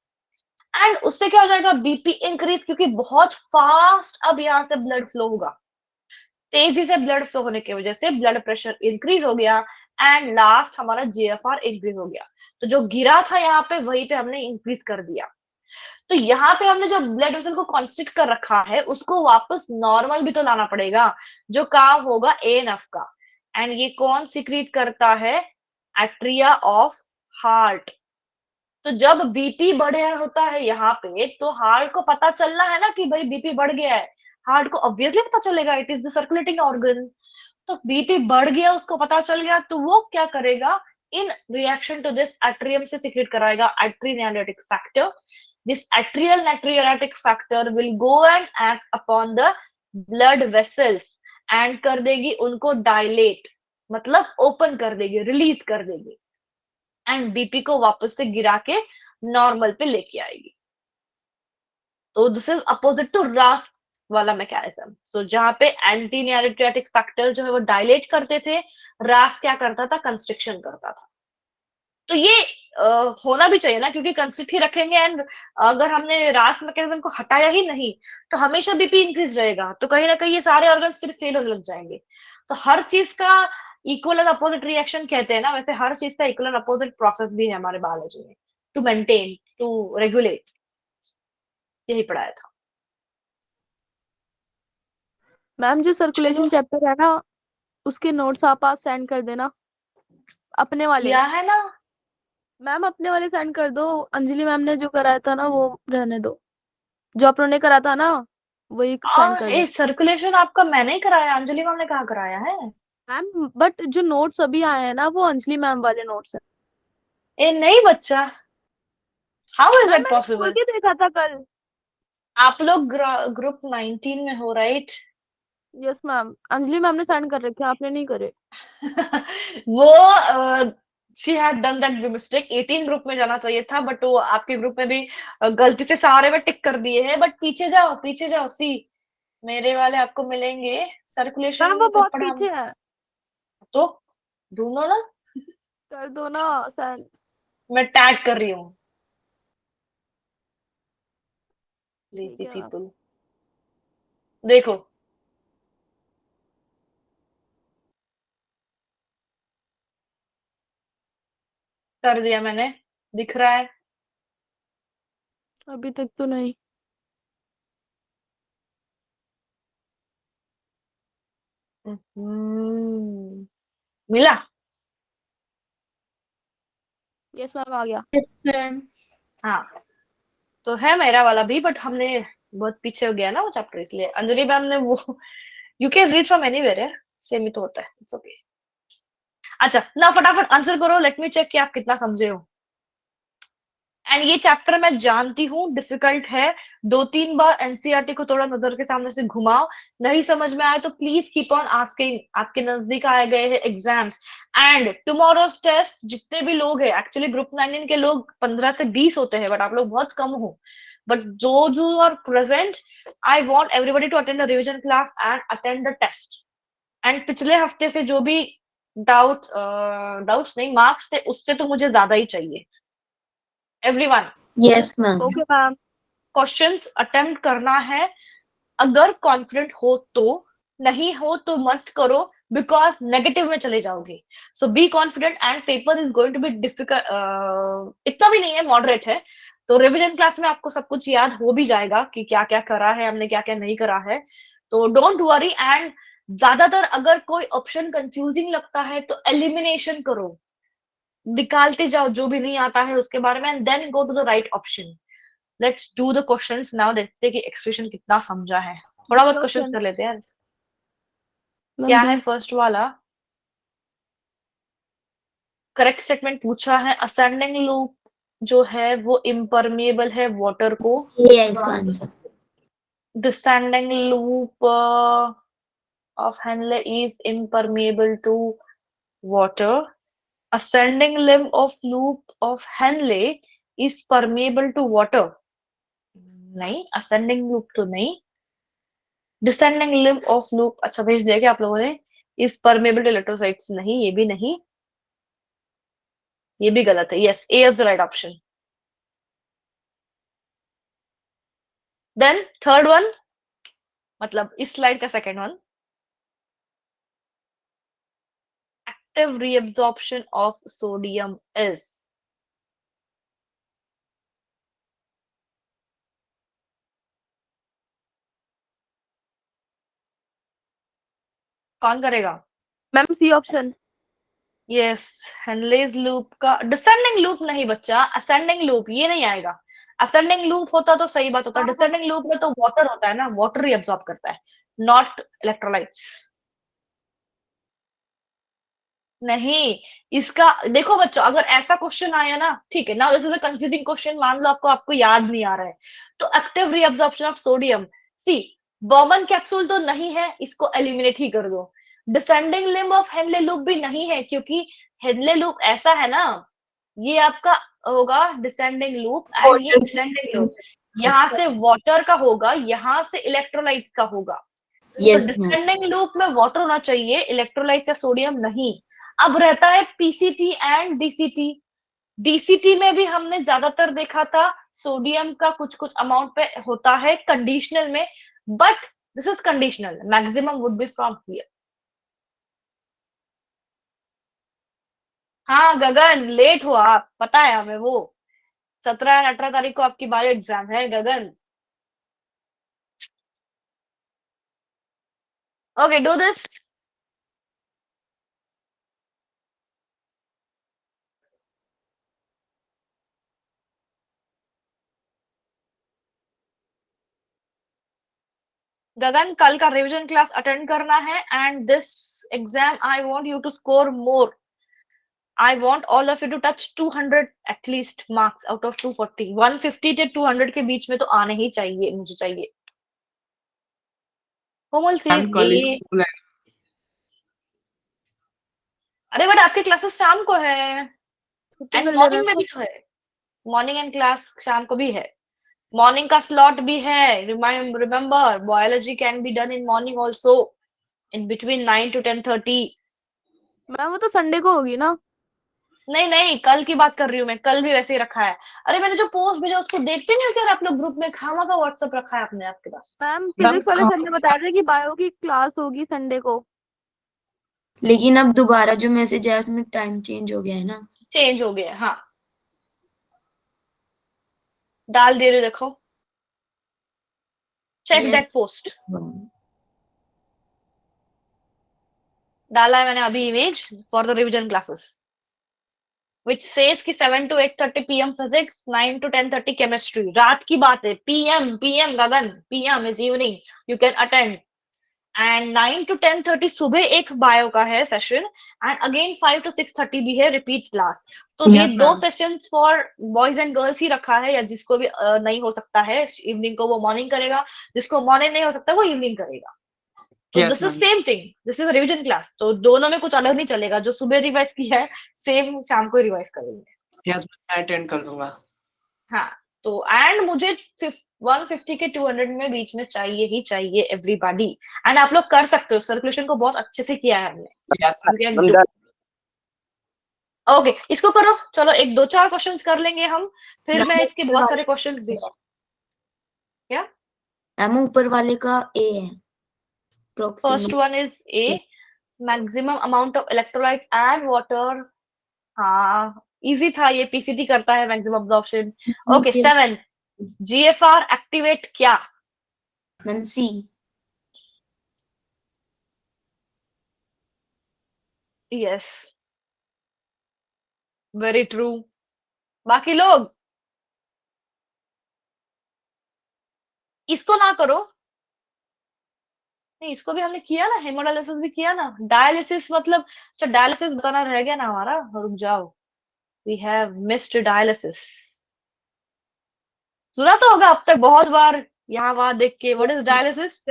एंड उससे क्या हो जाएगा? बीपी इंक्रीज, क्योंकि बहुत फास्ट अब यहाँ से ब्लड फ्लो होगा। तेजी से ब्लड फ्लो होने की वजह से ब्लड प्रेशर इंक्रीज हो गया, एंड लास्ट हमारा जेएफआर इंक्रीज हो गया। तो जो गिरा था यहाँ पे, वहीं पे हमने इंक्रीज कर दिया। तो यहाँ पे हमने जो ब्लड वेसल को कॉन्स्ट्रिक्ट कर रखा है, उसको वापस नॉर्मल भी तो लाना पड़ेगा, जो काम होगा एएनएफ का। एंड ये कौन सीक्रेट करता है? Atria of heart. तो जब बीपी बढ़ होता है यहाँ पे, तो हार्ट को पता चलना है ना कि भाई बीपी बढ़ गया है। हार्ट को ऑब्वियसली पता चलेगा, it is the circulating organ. तो बीपी बढ़ गया, उसको पता चल गया, तो वो क्या करेगा? In reaction to this atrium से सीक्रेट कराएगा एट्रीनालिटिक factor. This atrial natriuretic factor will go and act upon the blood vessels and कर देगी उनको डायलेट, मतलब ओपन कर देगी, रिलीज कर देगी, एंड बीपी को वापस से गिरा के नॉर्मल पे लेके आएगी। तो दिस इज अपोजिट टू रास वाला मैकेनिज्म। सो जहां पे एंटी नाइट्रियाटिक फैक्टर जो है वो डायलेट करते थे, रास क्या करता था? कंस्ट्रिक्शन करता था। तो ये होना भी चाहिए ना, क्योंकि कंस्ट्रिक्ट ही रखेंगे, एंड अगर हमने रास मैकेनिज्म को हटाया ही नहीं तो हमेशा बीपी इंक्रीज रहेगा, तो कहीं ना कहीं ये सारे ऑर्गन फिर फेल होने लग जाएंगे। तो हर चीज का इक्वल एंड अपोजिट रिएक्शन कहते हैं ना, वैसे हर चीज का इक्वल एंड अपोजिट प्रोसेस भी है हमारे बायोलॉजी में, टू मेंटेन, टू रेगुलेट। यही पढ़ाया था। मैम जो सर्कुलेशन चलो, चैप्टर है ना, उसके नोट्स आप आज सेंड कर देना, अपने वाले। किया है ना? मैम अपने वाले सेंड कर दो, अंजलि मैम ने जो कराया था ना वो रहने दो, जो अपनों ने करा था ना वही सेंड कर दो। सर्कुलेशन आपका मैंने ही कराया, अंजलि मैम ने कहाँ कराया है? मैम बट जो नोट्स अभी आए हैं ना वो अंजलि मैम वाले नोट्स हैं। ए नहीं बच्चा, हाउ इज मैम दैट मैंने खोल पॉसिबल? के देखा था कल। आप लोग ग्रुप 19 में हो, right? Yes ma'am, Anjali ma'am ने सेंड कर रखे हैं, आपने नहीं करे। वो she had done that mistake. 18 group में जाना चाहिए था, बट वो आपके ग्रुप में भी गलती से सारे में टिक कर दिए हैं। बट पीछे जाओ, पीछे जाओ, सी मेरे वाले आपको मिलेंगे। मैम वो सर्कुलेशन कब बहुत पढ़ा? पीछे है। तो ढूंढो ना, कर दो ना सेंड। मैं टैग कर रही हूँ। ठीक लेजी है मैम। पीपल, देखो, कर दिया मैंने, दिख रहा है? अभी तक तो नहीं। मिला? यस मैम आ गया। Yes ma'am. हाँ, तो है मेरा वाला भी, बट हमने बहुत पीछे हो गया ना वो चैप्टर, इसलिए अंजलि मैम ने वो you can read from anywhere है, सेम ही तो होता है, इट्स ओके। अच्छा ना, फटाफट आंसर करो, लेट मी चेक कि आप कितना समझे हो। एंड ये चैप्टर मैं जानती हूँ डिफिकल्ट है, 2-3 बार एनसीईआरटी को थोड़ा नजर के सामने से घुमाओ, नहीं समझ में आए तो प्लीज कीप ऑन आस्किंग, आपके नजदीक आए गए हैं एग्जाम्स। एंड टुमारोज टेस्ट, जितने भी लोग हैं, एक्चुअली ग्रुप 19 के लोग 15 से 20 होते हैं, बट आप लोग बहुत कम हो, बट जो are present, I want everybody to attend the revision class and attend the test. And पिछले हफ्ते से जो भी डाउट्स नहीं, मार्क्स थे, उससे तो मुझे ज्यादा ही चाहिए, everyone. Yes ma'am. Okay ma'am. Questions attempt करना है, अगर कॉन्फिडेंट हो तो, नहीं हो तो मत करो, बिकॉज नेगेटिव में चले जाओगे। So be confident and paper is going to be difficult, इतना भी नहीं है, मॉडरेट है। तो रिवीजन क्लास में आपको सब कुछ याद हो भी जाएगा कि क्या क्या करा है हमने, क्या क्या नहीं करा है, तो डोंट वरी। एंड ज्यादातर अगर कोई ऑप्शन कंफ्यूजिंग लगता है तो एलिमिनेशन करो, निकालते जाओ जो भी नहीं आता है उसके बारे में, and then go to the right option. Let's do the questions now, देखते हैं कि एक्सप्रेशन कितना समझा है, थोड़ा बहुत क्वेश्चंस कर लेते हैं। क्या है फर्स्ट वाला? करेक्ट स्टेटमेंट पूछा है, असेंडिंग लूप जो है वो इम्परमेबल है वाटर को, ये है इसका answer. Descending loop of Henle is impermeable to water, ascending limb of loop of Henle is permeable to water, नहीं, ascending loop तो नहीं, descending limb of loop अच्छा भेज दिया क्या आप लोगों ने, is permeable to electrolytes, नहीं, ये भी नहीं, ये भी गलत है, yes, A is the right option. Then third one, मतलब इस स्लाइड का second one, active reabsorption of sodium is, कौन करेगा? Ma'am C option. Yes, Henle's loop का डिसेंडिंग लूप नहीं बच्चा, असेंडिंग लूप, ये नहीं आएगा। असेंडिंग लूप होता तो सही बात होता, डिसेंडिंग लूप में तो वाटर होता है ना, वाटर ही एब्जॉर्ब करता है, नॉट इलेक्ट्रोलाइट्स। नहीं, इसका देखो बच्चों, अगर ऐसा क्वेश्चन आया ना, ठीक है ना, this is a confusing question, मान लो आपको याद नहीं आ रहा है, तो active reabsorption of sodium, C, Bowman capsule तो नहीं है, इसको एलिमिनेट ही कर दो। Descending limb of Henle loop भी नहीं है, क्योंकि हेनले लूप ऐसा है ना, ये आपका होगा डिसेंडिंग लूप, एंड ये डिसेंडिंग लूप, यहाँ से वाटर का होगा, यहाँ से इलेक्ट्रोलाइट्स का होगा, तो यस मैम। डिसेंडिंग लूप में वाटर होना चाहिए, इलेक्ट्रोलाइट्स या सोडियम नहीं। अब रहता है पीसीटी एंड डीसीटी, डीसीटी में भी हमने ज्यादातर देखा था सोडियम का कुछ कुछ अमाउंट पे होता है कंडीशनल में, but this is conditional, maximum would be from here. हाँ गगन, लेट हो आप, पता है हमें वो, 17 और 18 तारीख को आपकी बायो एग्जाम है Gagan. Okay, do this. Gagan, कल का रिवीजन क्लास अटेंड करना है, and this exam I want you to score more, I want all of you to touch 200 at least marks out of 240. 150 से 200 के बीच में तो आने ही चाहिए, मुझे चाहिए। कोमल मैम सेज कल ए, स्कूल है। अरे बट आपके क्लासेस शाम को है, छुट्टी एंड कर ले रहे मॉर्निंग में हैं। भी तो है, मॉर्निंग एंड क्लास शाम को भी है, मॉर्निंग का स्लॉट भी है। Remember biology can be done in morning also, in between 9 to 10:30। Ma'am वो तो संडे को होगी ना। नहीं नहीं, कल की बात कर रही हूँ मैं, कल भी वैसे ही रखा है। अरे मैंने जो पोस्ट भेजा उसको देखते नहीं हो क्या आप लोग, ग्रुप में खामा का व्हाट्सएप रखा है आपने आपके पास। मैम मैम फिजिक्स वाले सर ने बताया था कि बायो की क्लास होगी संडे को। लेकिन अब दोबारा जो मैसेज आया उसमें टाइम चेंज हो गया है ना। चेंज हो गया, हाँ, डाल दे रहे हो, देखो, चेक यस दैट पोस्ट। डाला है मैंने अभी image for the revision classes, which says कि 7 to 8:30 PM physics, 9 to 10:30 chemistry. रात की बात है, PM Gagan, PM is evening, you can attend. And 9 to 10:30 सुबह एक बायो का है सेशन, and again 5 to 6:30 भी है रिपीट क्लास. तो ये Yes, दो ma'am. Sessions for boys and girls ही रखा है, या जिसको भी नहीं हो सकता है इवनिंग को वो मॉर्निंग करेगा, जिसको मॉर्निंग नहीं हो सकता वो इवनिंग करेगा. तो Yes, this is ma'am. Same thing, this is revision class. तो दोनों में कुछ अलग नहीं चलेगा, जो सुबह रिवाइज की है सेम शाम को रिवाइज करेंगे. Yes, ma'am. मैं अटेंड कर लूंगा. हाँ, तो एंड मुझे 150 के 200 में बीच में चाहिए ही चाहिए एवरीबॉडी. एंड आप लोग कर सकते हो, सर्कुलेशन को बहुत अच्छे से किया है हमने. Yes, You can do. Okay, इसको करो. चलो एक दो चार क्वेश्चंस कर लेंगे हम, फिर मैं इसके बहुत सारे क्वेश्चंस भी. क्या? मैम ऊपर वाले का ए है. First one is A, maximum amount of electrolytes and water. हाँ, इजी था ये, पीसीटी करता है maximum absorption. Okay, 7 GFR activate क्या? Ma'am C. Yes, very true. बाकी लोग इसको ना करो. नहीं, इसको भी हमने किया ना, हेमोडायलिसिस भी किया ना. डायलिसिस मतलब, अच्छा डायलिसिस बताना रह गया ना हमारा, रुक जाओ. We have missed dialysis. सुना तो होगा अब तक बहुत बार, यहाँ वहां देख के. What is dialysis?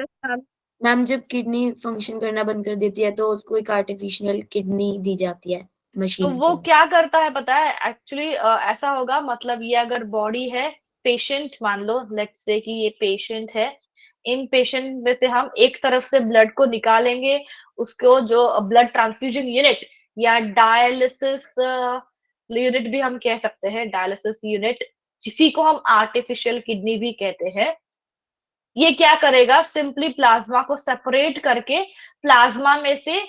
मैम जब किडनी फंक्शन करना बंद कर देती है तो उसको एक आर्टिफिशियल किडनी दी जाती है तो मशीन वो के. क्या करता है पता है? एक्चुअली ऐसा होगा, मतलब ये अगर बॉडी है, पेशेंट मान लो, लेट्स से कि ये पेशेंट है. इन पेशेंट में से हम एक तरफ से ब्लड को निकालेंगे, उसको जो ब्लड ट्रांसफ्यूजन यूनिट या डायलिसिस यूनिट भी हम कह सकते हैं, डायलिसिस यूनिट, जिसी को हम आर्टिफिशियल किडनी भी कहते हैं. ये क्या करेगा? सिंपली प्लाज्मा को सेपरेट करके, प्लाज्मा में से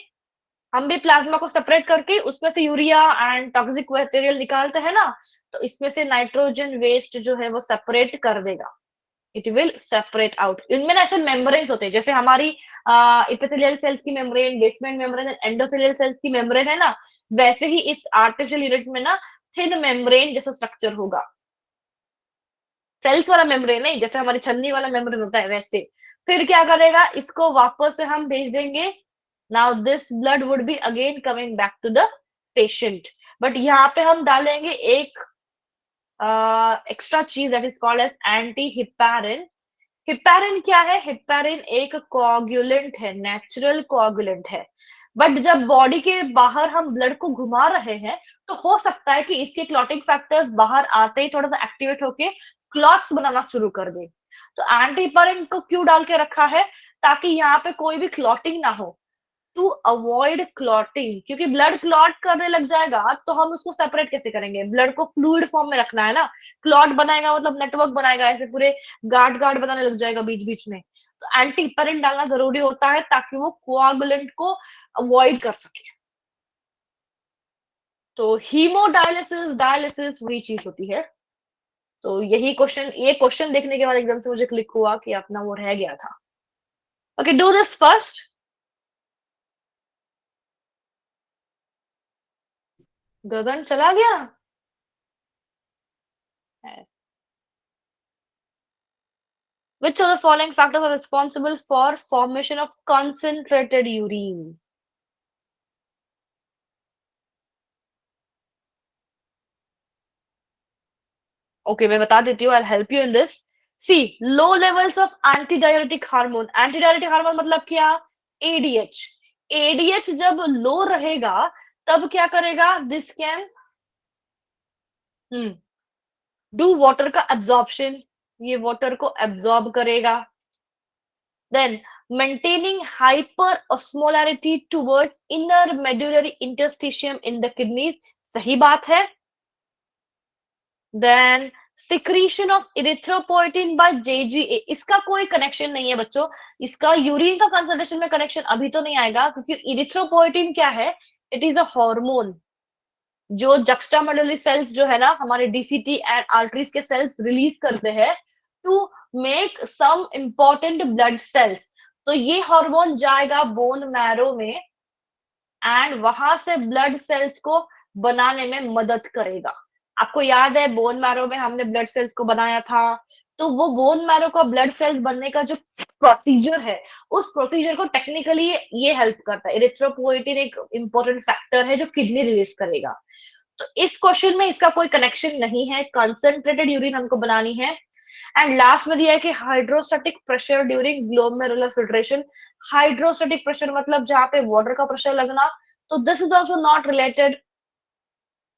हम भी प्लाज्मा को सेपरेट करके उसमें से यूरिया एंड टॉक्सिक मटेरियल निकालते हैं ना, तो इसमें से नाइट्रोजन वेस्ट जो है वो सेपरेट कर देगा. It will separate out. इनमें ना ऐसे मेम्ब्रेन्स होते हैं, जैसे हमारी एपिथेलियल सेल्स की membrane, basement membrane, endothelial cells की मेम्ब्रेन है ना, वैसे ही इस आर्टिफिशियल यूनिट में ना थिन मेम्ब्रेन जैसा स्ट्रक्चर होगा. सेल्स वाला मेम्ब्रेन नहीं, जैसे हमारी छन्नी वाला मेम्ब्रेन होता है वैसे. फिर क्या करेगा? इसको वापस से हम भेज देंगे. Now this blood would be again coming back to the patient, but यहाँ पे हम डालेंगे एक एक्स्ट्रा चीज that is called as anti heparin. Heparin क्या है? हिपैरिन एक कोआगुलेंट है, नेचुरल कोआगुलेंट है. बट जब बॉडी के बाहर हम ब्लड को घुमा रहे हैं, तो हो सकता है कि इसके क्लॉटिंग फैक्टर्स बाहर आते ही थोड़ा सा एक्टिवेट होके क्लॉट्स बनाना शुरू कर दे. तो एंटी हिपैरिन को क्यों डाल के रखा है? ताकि यहाँ पे कोई भी क्लॉटिंग ना हो, टू अवॉइड क्लॉटिंग. क्योंकि ब्लड क्लॉट करने लग जाएगा तो हम उसको सेपरेट कैसे करेंगे? ब्लड को फ्लूइड फॉर्म में रखना है ना. क्लॉट बनाएगा मतलब नेटवर्क बनाएगा, ऐसे पूरे गार्ड गार्ड बनाने लग जाएगा बीच बीच में. तो एंटी हिपैरिन डालना जरूरी होता है ताकि वो कोआगुलेंट को अवॉइड कर सके. तो हीमोडायलिसिस, डायलिसिस वही चीज होती है. तो यही क्वेश्चन, ये क्वेश्चन देखने के बाद एकदम से मुझे क्लिक हुआ कि अपना वो रह गया था. Okay, do this first. Gagan चला गया. Which of the following factors are responsible for formation of concentrated urine? Okay, मैं बता देती हूँ. I'll help you in this. See, low levels of antidiuretic hormone. Antidiuretic hormone मतलब क्या? ADH. ADH जब लो रहेगा तब क्या करेगा? This can do water का absorption. ये water को absorb करेगा. Then maintaining hyperosmolarity towards inner medullary interstitium in the kidneys. सही बात है. Then secretion of erythropoietin by JGA. इसका कोई कनेक्शन नहीं है बच्चों. इसका यूरिन का कंसंट्रेशन में कनेक्शन अभी तो नहीं आएगा, क्योंकि इरिथ्रोपोइटिन क्या है? इट इज अ हार्मोन जो जक्स्टामेडुलरी सेल्स जो है ना, हमारे डीसीटी एंड आर्टरीज के सेल्स रिलीज करते हैं to make some important blood cells. तो ये हार्मोन जाएगा बोन मैरो में एंड वहां से ब्लड सेल्स को बनाने में मदद करेगा। आपको याद है बोन मैरो में हमने ब्लड सेल्स को बनाया था, तो वो बोन मैरो का ब्लड सेल्स बनने का जो प्रोसीजर है, उस प्रोसीजर को टेक्निकली ये हेल्प करता है। इरिथ्रोपोइटिन एक इंपॉर्टेंट फैक्टर है जो किडनी रिलीज करेगा। तो इस क्वेश्चन में इसका कोई कनेक्शन नहीं है, कंसंट्रेटेड यूरिन हमको बनानी है। एंड लास्ट में दिया है कि hydrostatic pressure during glomerular filtration. Hydrostatic pressure मतलब जहां पे वाटर का प्रेशर लगना, तो this is also not related.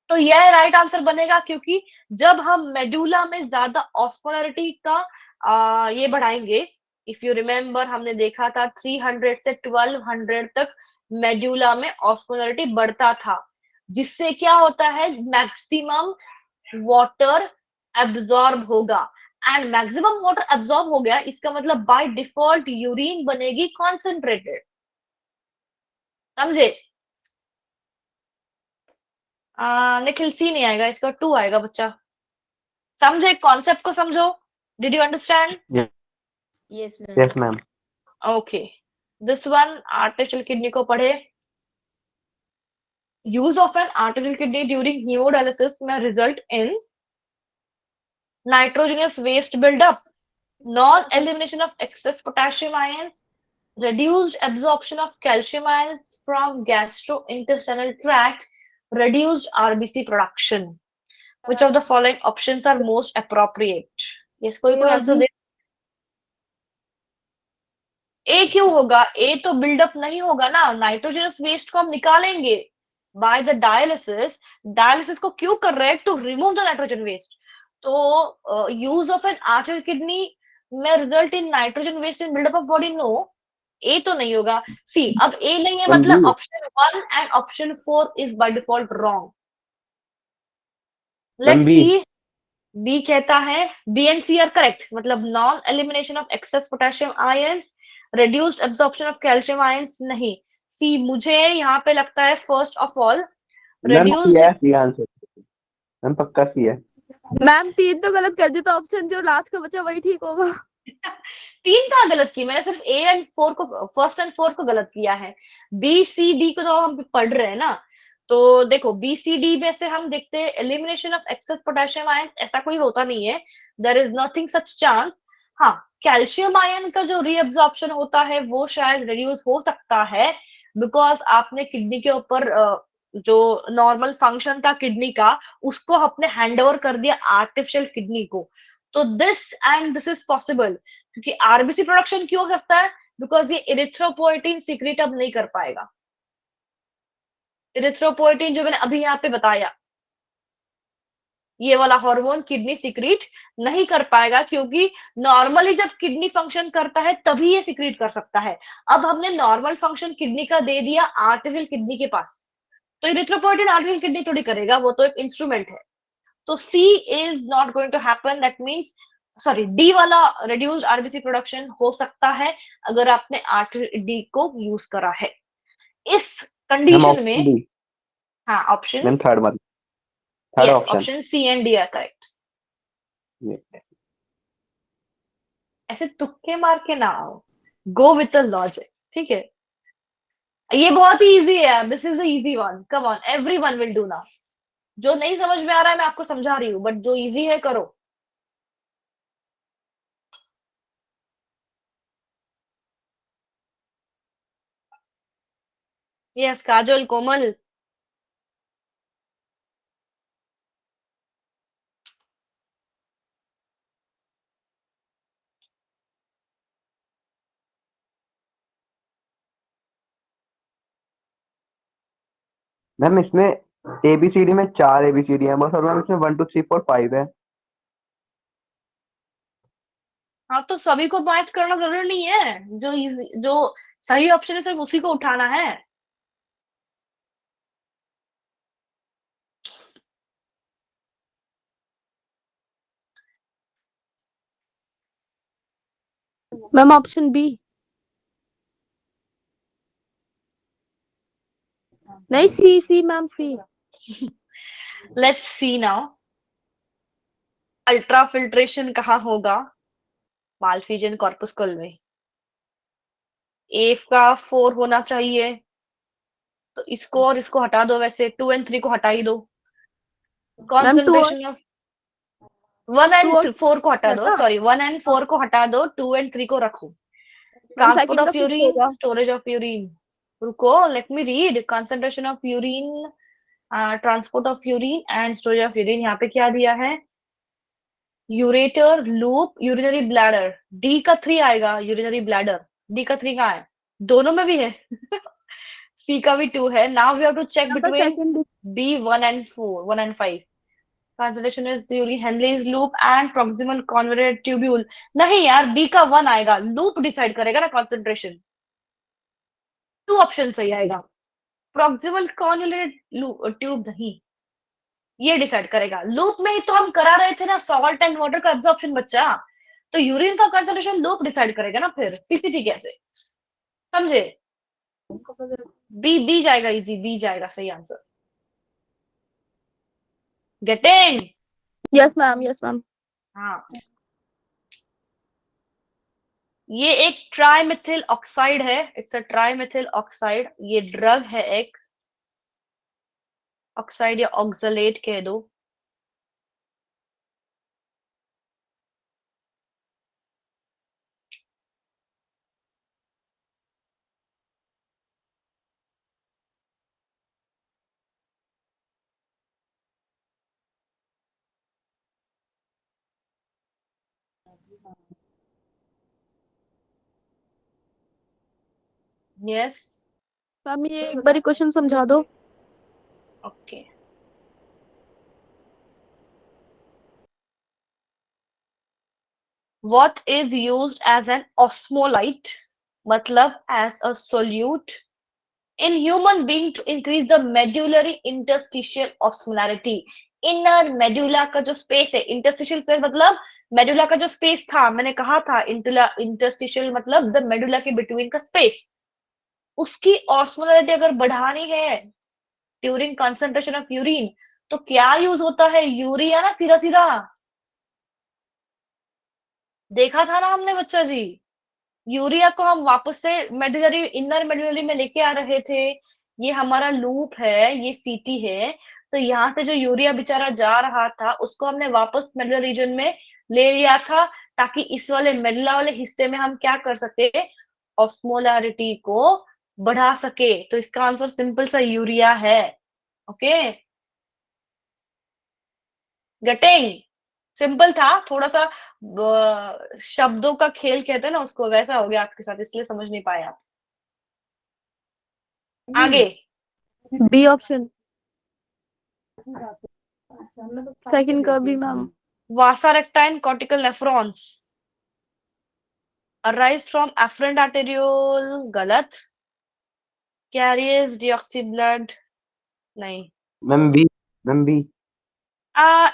तो यह राइट आंसर बनेगा, क्योंकि जब हम मेडुला में ज्यादा ऑस्मोलरिटी का ये बढ़ाएंगे, इफ यू रिमेम्बर हमने देखा था 300 से 1200 तक मेडुला में ऑस्मोलरिटी बढ़ता था, जिससे क्या होता है, मैक्सिमम वाटर एब्जॉर्ब होगा। एंड मैक्सिमम वाटर एब्जॉर्ब हो गया, इसका मतलब बाय डिफॉल्ट यूरिन बनेगी कॉन्सेंट्रेटेड। समझे? निखिल सी नहीं आएगा, इसका 2 आएगा बच्चा। समझे कॉन्सेप्ट को? समझो, did you understand? Yes ma'am. Yes ma'am. Okay, this one artificial kidney को पढ़े। Use of an artificial kidney during haemodialysis में result in nitrogenous waste buildup, non elimination of excess potassium ions, reduced absorption of calcium ions from gastrointestinal tract, reduced RBC production. Which of the following options are most appropriate? Yes, कोई आंसर दे। ए क्यों होगा? ए तो बिल्डअप नहीं होगा ना, नाइट्रोजनस वेस्ट को हम निकालेंगे बाय द डायलिसिस। डायलिसिस को क्यों कर रहे हैं? To remove the nitrogen waste. तो use of an artificial kidney में result in nitrogen waste in buildup of body, no, A तो नहीं होगा। सी, अब ए नहीं है मतलब option 1 and option 4 is by default wrong. Let's see, B कहता है B and C are correct, मतलब non elimination of excess potassium ions, reduced absorption of calcium ions नहीं। सी, मुझे यहाँ पे लगता है first of all reduced. Answer ma'am पक्का सी है। मैम 3 तो गलत कर दी, तो ऑप्शन जो लास्ट का बचा वही ठीक होगा। 3 का गलत की मैंने, सिर्फ ए एंड 4 को, फर्स्ट एंड 4 को गलत किया है। बी सी डी को तो हम पढ़ रहे हैं ना, तो देखो बी सी डी में से हम देखते हैं elimination of excess potassium ions ऐसा कोई होता नहीं है, there is nothing such chance. हाँ, कैल्शियम आयन का जो रीअब्जॉर्प्शन होता है वो शायद रिड्यूस हो सकता है, बिकॉज आपने किडनी के ऊपर जो नॉर्मल फंक्शन था किडनी का, उसको आपने हैंड ओवर कर दिया आर्टिफिशियल किडनी को। तो दिस इज पॉसिबल, क्योंकि आरबीसी प्रोडक्शन क्यों हो सकता है? बिकॉज ये इरिथ्रोपोइटिन सीक्रेट अब नहीं कर पाएगा। इरिथ्रोपोइटिन जो मैंने अभी यहाँ पे बताया, ये वाला हार्मोन किडनी सीक्रेट नहीं कर पाएगा, क्योंकि नॉर्मली जब किडनी फंक्शन करता है तभी ये सीक्रेट कर सकता है। अब हमने नॉर्मल फंक्शन किडनी का दे दिया आर्टिफिशियल किडनी के पास, तो इरिथ्रोपोइटिन आर्टिफिशियल किडनी थोड़ी करेगा, वो तो एक इंस्ट्रूमेंट है। तो C is not going to happen, that means sorry, D वाला रिड्यूस्ड आरबीसी प्रोडक्शन हो सकता है अगर आपने डी को यूज करा है। इस कंडीशन में हाँ, option third option C and D are correct. ऐसे तुक्के मार के ना आओ, गो विथ द लॉजिक, ठीक है? ये बहुत ही इजी है, this is the easy one, come on, everyone will do now. जो नहीं समझ में आ रहा है मैं आपको समझा रही हूँ, बट जो इजी है करो। यस, काजल, कोमल। मैम इसमें एबीसीडी में 4 एबीसीडी है बस, और मैम इसमें 1 2 3 4 5 है। हाँ, तो सभी को मैच करना जरूरी नहीं है, जो सही ऑप्शन है सिर्फ उसी को उठाना है। Ma'am option B. नहीं, C ma'am, C. Let's see now, ultrafiltration कहाँ होगा? मालफिजियन कॉर्पस्कुल में। एफ का 4 होना चाहिए, तो इसको और इसको हटा दो, वैसे 2 and 3 को हटा ही दो। मैम 2 और कॉन्सेंट्रेशन ऑफ 1 2 और and 4 को हटा दो, हटा सॉरी 1 and 4 को हटा दो, 2 and 3 को रखो। मैम ट्रांसपोर्ट सेकंड का ऑफ 6 यूरिन, होगा। स्टोरेज ऑफ यूरिन, रुको let me read. Concentration of urine, transport of urine and storage of urine. यहाँ पे क्या दिया है? Ureter, loop, urinary bladder. D का 3 आएगा, यूरिनरी ब्लैडर। डी का 3 कहाँ है? दोनों में भी है। सी का भी 2 है। Now we have to check यहाँ पर between second B 1 and 4, 1 and 5. Consolidation is usually Henle's loop and proximal convoluted tubule. नहीं यार, B का 1 आएगा, लूप डिसाइड करेगा ना कंसंट्रेशन। 2 ऑप्शन सही आएगा। प्रॉक्सिमल कॉन्वोल्यूटेड ट्यूब नहीं, ये डिसाइड करेगा। लूप में ही तो हम करा रहे थे ना सॉल्ट एंड वाटर का एब्जॉर्प्शन बच्चा, तो यूरिन का कंसंट्रेशन लूप डिसाइड करेगा ना, फिर पीसीटी कैसे? समझे? बी जाएगा, इजी बी जाएगा सही आंसर। गेटिंग? Yes ma'am. हाँ, ये एक ट्राइमेथिल ऑक्साइड है, इट्स अ ट्राइमेथिल ऑक्साइड। ये ड्रग है एक, ऑक्साइड या ऑक्सलेट कह दो। यस, मैम ये एक बारी क्वेश्चन समझा दो। Okay. What is used as an osmolyte, मतलब as a solute in human being to increase the medullary interstitial osmolarity. Inner medulla का जो स्पेस है, इंटरस्टिशियल स्पेस मतलब मेडुला का जो स्पेस था, मैंने कहा था इंटरस्टिशियल मतलब द मेडुला के बिटवीन का स्पेस, उसकी ऑस्मोलरिटी अगर बढ़ानी है ड्यूरिंग कंसंट्रेशन ऑफ यूरिन, तो क्या यूज होता है? यूरिया ना, सीधा सीधा देखा था ना हमने बच्चा जी। यूरिया को हम वापस से मेडुलरी, इनर मेडुलरी में लेके आ रहे थे। ये हमारा लूप है, ये सीटी है, तो यहाँ से जो यूरिया बेचारा जा रहा था उसको हमने वापस मेडुलर रीजन में ले लिया था, ताकि इस वाले मेडुला वाले हिस्से में हम क्या कर सके? ऑस्मोलैरिटी को बढ़ा सके। तो इसका आंसर सिंपल सा यूरिया है। Okay, getting? सिंपल था, थोड़ा सा शब्दों का खेल कहते हैं ना उसको, वैसा हो गया आपके साथ, इसलिए समझ नहीं पाए आप। आगे बी ऑप्शन सेकंड का भी ma'am. vasa rectine cortical nephrons arise from afferent arteriole, गलत। carries deoxy blood, नहीं। Ma'am B.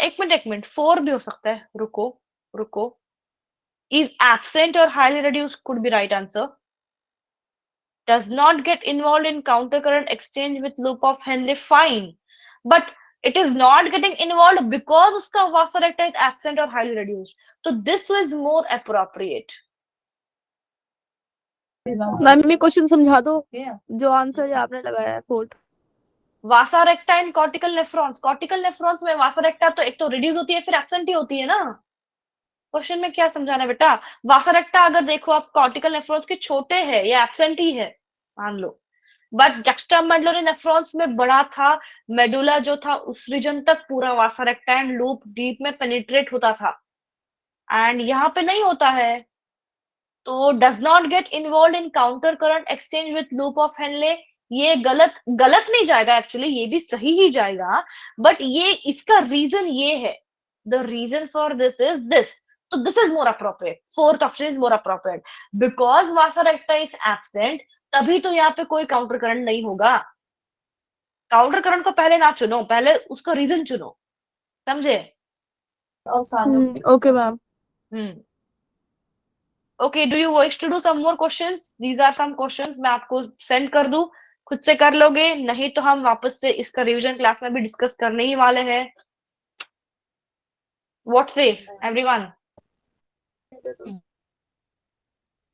एक मिनट 4 भी हो सकता है, रुको। is absent or highly reduced could be right answer. Does not get involved in countercurrent exchange with loop of Henle, fine, but it is not getting involved because uska vasa recta is absent or highly reduced, so this is more appropriate. Ma'am ये क्वेश्चन समझा दो जो आंसर आपने लगाया है फोर्थ। वासा रेक्टा इन कॉर्टिकल नेफ्रॉन्स में वासा रेक्टा तो एक तो रिड्यूस होती है, फिर एब्सेंट ही होती है ना। क्वेश्चन में क्या समझाना है बेटा? वासा रेक्टा अगर देखो आप, कॉर्टिकल नेफ्रॉन्स के छोटे है या एब्सेंट ही है मान लो, बट जक्स्टामेडुलरी नेफ्रॉन्स में बड़ा था। मेडुला जो था उस रीजन तक पूरा वासा रेक्टा एंड लूप डीप में पेनिट्रेट होता था, एंड यहाँ पे नहीं होता है। तो does not get involve in counter current exchange with loop of Henley, ये गलत नहीं जाएगा, एक्चुअली ये भी सही ही जाएगा, बट ये इसका रीजन ये है, the reason for this is this, तो this is more appropriate, fourth option is more appropriate, because vasa recta is absent, तभी तो यहाँ पे कोई काउंटर करंट नहीं होगा। काउंटर करंट को पहले ना चुनो, पहले उसका रीजन चुनो, समझे? Okay ma'am. Okay, do you wish to do some more questions? These are some questions, मैं आपको सेंड कर दूं, खुद से कर लोगे, नहीं तो हम वापस से इसका रिवीजन क्लास में भी डिस्कस करने ही वाले हैं। What say everyone?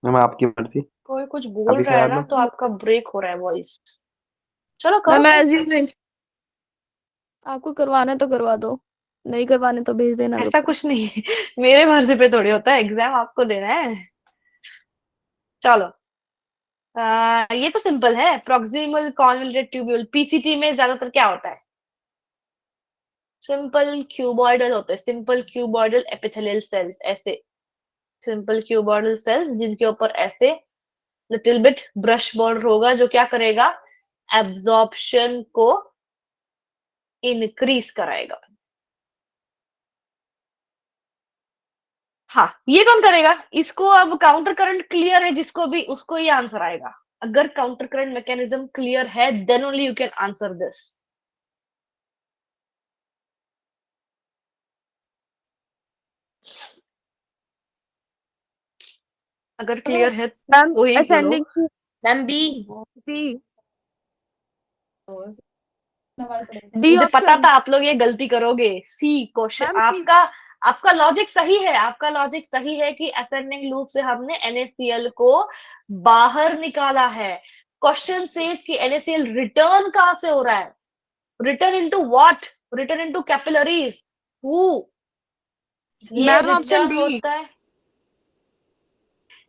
मैम आपकी मर्जी। कोई कुछ बोल अभी रहा है करा ना, दो। तो आपका ब्रेक हो रहा है वॉइस। चलो करो। मैम एज यूजुअल आपको करवाना है तो करवा दो, नहीं करवाने तो भेज देना ऐसा ग्रुप पे। कुछ नहीं है। मेरे मर्जी पे थोड़ी होता है, एग्जाम आपको देना है। चलो ये तो सिंपल है। प्रॉक्सिमल कॉन्वोल्यूटेड ट्यूब्यूल, पीसीटी में ज्यादातर क्या होता है? सिंपल क्यूबॉइडल होते हैं, सिंपल क्यूबॉइडल एपिथेलियल सेल्स, ऐसे सिंपल क्यूबॉइडल सेल्स जिनके ऊपर ऐसे लिटिल बिट ब्रश बॉर्डर होगा, जो क्या करेगा? एब्जॉर्प्शन को इंक्रीज कराएगा। हाँ, ये कौन करेगा इसको? अब काउंटर करंट क्लियर है जिसको भी, उसको ही आंसर आएगा। अगर काउंटर करंट मैकेनिज्म क्लियर है, then only you can answer this. अगर क्लियर है मैम तो ही बोलो। Ascending ma'am B. D, D मुझे पता ऑप्शन। था आप लोग ये गलती करोगे। C question ma'am C. आपका। आपका लॉजिक सही है, आपका लॉजिक सही है कि असेंडिंग लूप से हमने NaCl को बाहर निकाला है। क्वेश्चन सेज कि NaCl रिटर्न कहां से हो रहा है? Return into what? Return into capillaries. Who? ये मैम ऑप्शन रिटर्न डी। होता है,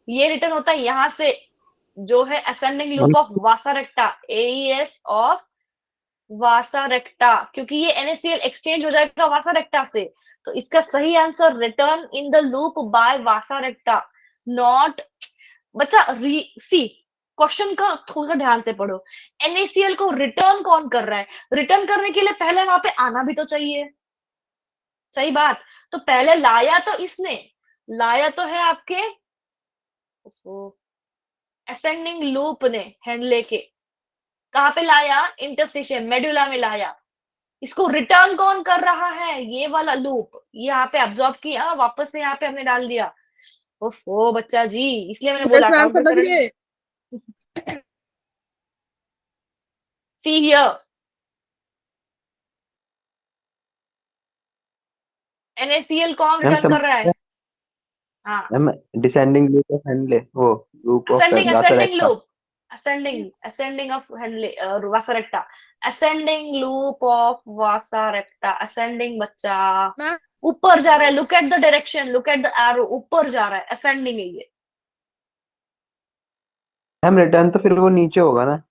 ये रिटर्न होता है यहां से, जो है ascending loop of Vasa रेक्टा, AES of वासा रेक्टा, क्योंकि ये NaCl एक्सचेंज हो जाएगा वासा रेक्टा से। तो इसका सही answer return in the loop by vasa recta, not. बच्चा सी क्वेश्चन का थोड़ा ध्यान से पढ़ो। NaCl को रिटर्न कौन कर रहा है? रिटर्न करने के लिए पहले वहां पे आना भी तो चाहिए, सही बात। तो पहले लाया तो इसने, लाया तो है आपके असेंडिंग लूप ने हेनले के। कहां पे लाया? इंटरस्टिशियम मेडुला में लाया। इसको रिटर्न कौन कर रहा है? ये वाला लूप, यहाँ पे अब्सॉर्ब किया, वापस से यहाँ पे हमने डाल दिया। ओफो बच्चा जी, इसलिए मैंने यस बोला मैम काउंटर समझ करंट। गए। सी हियर, NaCl कौन मैम रिटर्न कर रहा है? हाँ, ma'am descending loop of Henle, वो loop of ascending ascending vasa recta. Loop, ascending ascending of Henle vasa recta, ascending loop of vasa recta, ascending बच्चा मैम ऊपर जा रहा है। Look at the direction, look at the arrow, ऊपर जा रहा है, असेंडिंग है ये। मैम रिटर्न तो फिर वो नीचे होगा ना।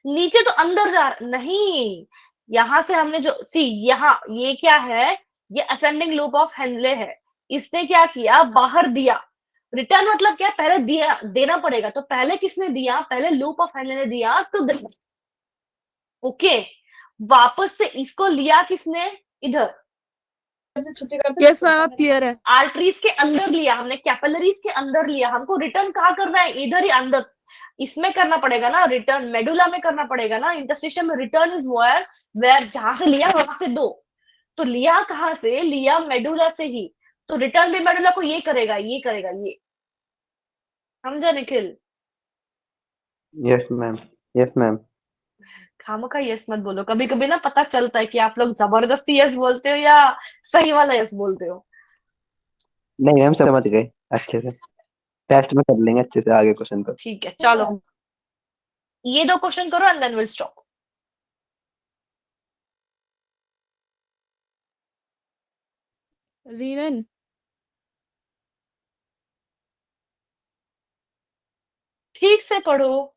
नीचे तो अंदर जा रहा नहीं। यहां से हमने जो सी, यहाँ ये क्या है? ये असेंडिंग लूप ऑफ हेनले है। इसने क्या किया? बाहर दिया। रिटर्न मतलब क्या? पहले दिया, देना पड़ेगा। तो पहले किसने दिया? पहले लूप ऑफ हेनले ने दिया तो ओके, वापस से इसको लिया किसने? इधर यस मैम अब क्लियर है। आर्टरीज के अंदर लिया हमने, कैपिलरीज के अंदर लिया। हमको रिटर्न कहाँ करना है? इधर ही अंदर। इसमें करना पड़ेगा ना रिटर्न, मेडुला में करना पड़ेगा ना। इंटरस्टिशियम में रिटर्न इज वेयर, वेयर जहां से लिया वहां से दो। तो लिया कहां से? लिया मेडुला से ही। तो रिटर्न भी मेडुला को ये करेगा, ये करेगा, ये। समझा Nikhil? Yes ma'am, yes ma'am. खामखा यस मत बोलो, कभी कभी ना पता चलता है कि आप लोग जबरदस्ती यस बोलते हो या सही वाला यस बोलते हो। नहीं मैम समझ गए अच्छे से। टेस्ट में कर लेंगे अच्छे से आगे क्वेश्चन को। ठीक है चलो, ये दो क्वेश्चन करो एंड देन विल स्टॉप। रीनन ठीक से पढ़ो।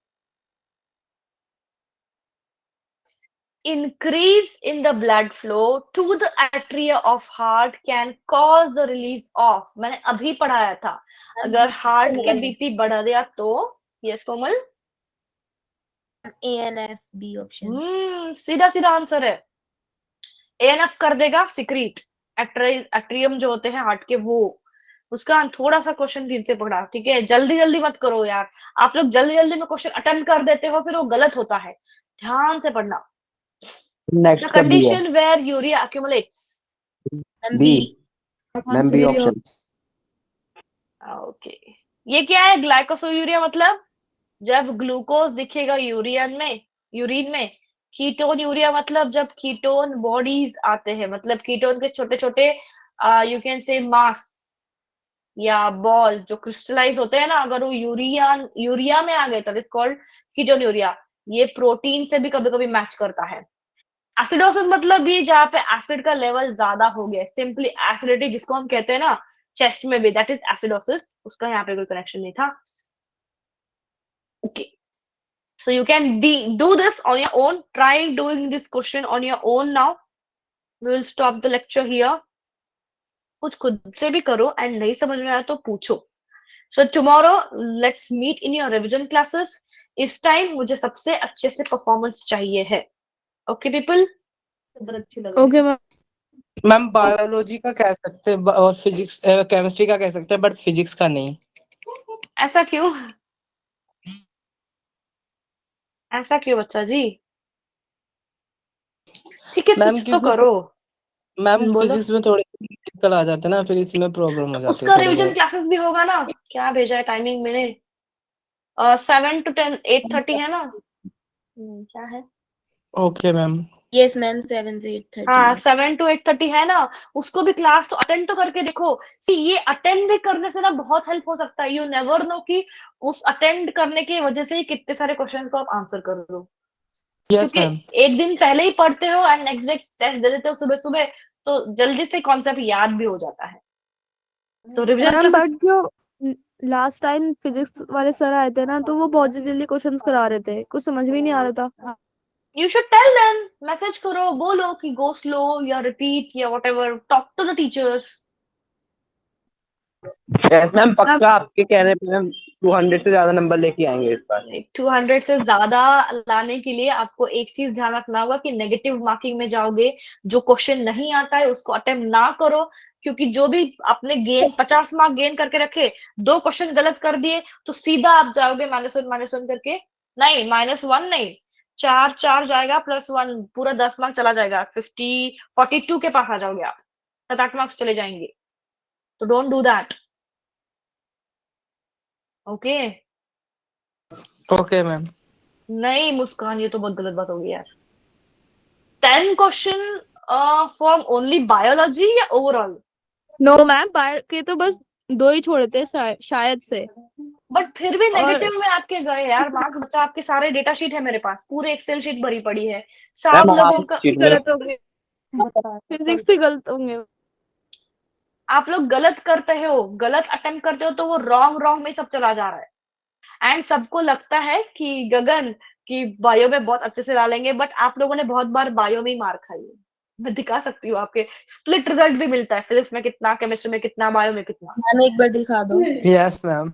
Increase in the blood flow to the atria of heart can cause the release of, मैंने अभी पढ़ाया था। अगर हार्ट के बीपी बढ़ गया तो, यस कोमल, ANF B ऑप्शन। सीधा सीधा आंसर है। ANF कर देगा सिक्रीट, एट्रियम जो होते हैं हार्ट के, वो। उसका थोड़ा सा क्वेश्चन ठीक से पढ़ा, ठीक है? जल्दी जल्दी मत करो यार। आप लोग जल्दी जल्दी में क्वेश्चन अटेम्प्ट कर देते हो, फिर वो गलत होता है। ध्यान से पढ़ना। The नेक्स्ट का बी है। condition where urea accumulates. Ma'am B B। Ma'am, B option. Okay, ये क्या है? ग्लाइकोसोयूरिया मतलब जब ग्लूकोज दिखेगा यूरियन में, यूरिन में। कीटोन यूरिया मतलब जब कीटोन बॉडीज आते हैं, मतलब कीटोन के छोटे छोटे यू कैन से मास या बॉल जो क्रिस्टलाइज होते हैं ना, अगर वो यूरिया यूरिया में आ गए तब इज कॉल्ड कीटोन यूरिया। ये प्रोटीन से भी कभी कभी मैच करता है। एसिडोसिस मतलब ये जहाँ पे एसिड का लेवल ज्यादा हो गया, सिंपली एसिडिटी जिसको हम कहते हैं ना चेस्ट में भी, दैट इज एसिडोसिस। उसका यहाँ पे कोई कनेक्शन नहीं था। Okay, so you can do this on your own. Try doing this question on your own now. We will stop the lecture here. कुछ खुद से भी करो एंड नहीं समझ में आया तो पूछो। So tomorrow let's meet in your revision classes. इस टाइम मुझे सबसे अच्छे से परफॉर्मेंस चाहिए है। Okay people, okay ma'am. Ma'am biology का कह सकते हैं और फिजिक्स केमिस्ट्री का कह सकते हैं, बट फिजिक्स का नहीं। ऐसा क्यों? ऐसा क्यों बच्चा जी? ठीक है, मैम कुछ तो क्योंकि करो। मैम बोलो। फिजिक्स में थोड़े दिक्कत आ जाते हैं ना, फिर इसमें प्रॉब्लम हो जाती है उसका थोड़ी रिवीजन बहुत। क्लासेस भी होगा ना, क्या भेजा है टाइमिंग मैंने? 7 to 10, 8:30 है ना? क्या है? Okay ma'am. यस मैम 7 से 8:30 हाँ, है। 7 to 8:30 है ना, उसको भी क्लास तो अटेंड तो करके देखो। सी ये अटेंड भी करने से ना बहुत हेल्प हो सकता है। यू नेवर नो कि उस अटेंड करने की वजह से ही कितने सारे क्वेश्चन को आप आंसर कर दो। यस क्योंकि मैम। एक दिन पहले ही पढ़ते हो एंड नेक्स्ट डे टेस्ट दे देते हो सुबह सुबह, तो जल्दी से कॉन्सेप्ट याद भी हो जाता है। तो रिविजन मैम क्लासेस, बट जो लास्ट टाइम फिजिक्स वाले सर आए थे ना, तो वो बहुत जल्दी क्वेश्चंस करा रहे थे, कुछ समझ में ही नहीं आ रहा था। You should tell them, message करो, बोलो कि गो स्लो या रिपीट या whatever, talk to the teachers. Yes ma'am, पक्का आपके कहने पे मैम 200 से ज्यादा नंबर लेके आएंगे इस बार। 200 से ज्यादा लाने के लिए आपको एक चीज ध्यान रखना होगा कि नेगेटिव मार्किंग में जाओगे। जो क्वेश्चन नहीं आता है उसको अटेम्प्ट ना करो, क्योंकि जो भी आपने गेन 50 मार्क गेन करके रखे, 2 क्वेश्चन गलत कर दिए तो सीधा आप जाओगे -1 करके। नहीं, -1 नहीं, 4 जाएगा +1, पूरा 10 मार्क चला जाएगा। 42 के पास आ जाओगे आप, 7-8 मार्क्स चले जाएंगे। तो don't do that. Okay? Okay ma'am. नहीं मुस्कान, ये तो बहुत गलत बात होगी यार। 10 क्वेश्चन फ्रॉम ओनली बायोलॉजी या ओवरऑल? नो मैम, बायो के तो बस 2 ही छोड़े थे शायद से। बट फिर भी और नेगेटिव में आपके गए यार मार्क्स। बच्चा, आपके सारे डेटा शीट है मेरे पास, पूरे एक्सेल शीट भरी पड़ी है, सब मैम लोगों का। शीट में गलत हो गए, फिजिक्स से गलत होंगे। आप लोग गलत करते हो, गलत अटेम्प्ट करते हो, तो वो रॉन्ग में सब चला जा रहा है। एंड सबको लगता है कि गगन की बायो में बहुत अच्छे से डालेंगे, बट आप लोगों ने बहुत बार बायो में ही मार खाई है। मैं दिखा सकती हूँ, आपके स्प्लिट रिजल्ट भी मिलता है, फिजिक्स में कितना, केमिस्ट्री में कितना, बायो में कितना। मैम एक बार दिखा दो। Yes ma'am.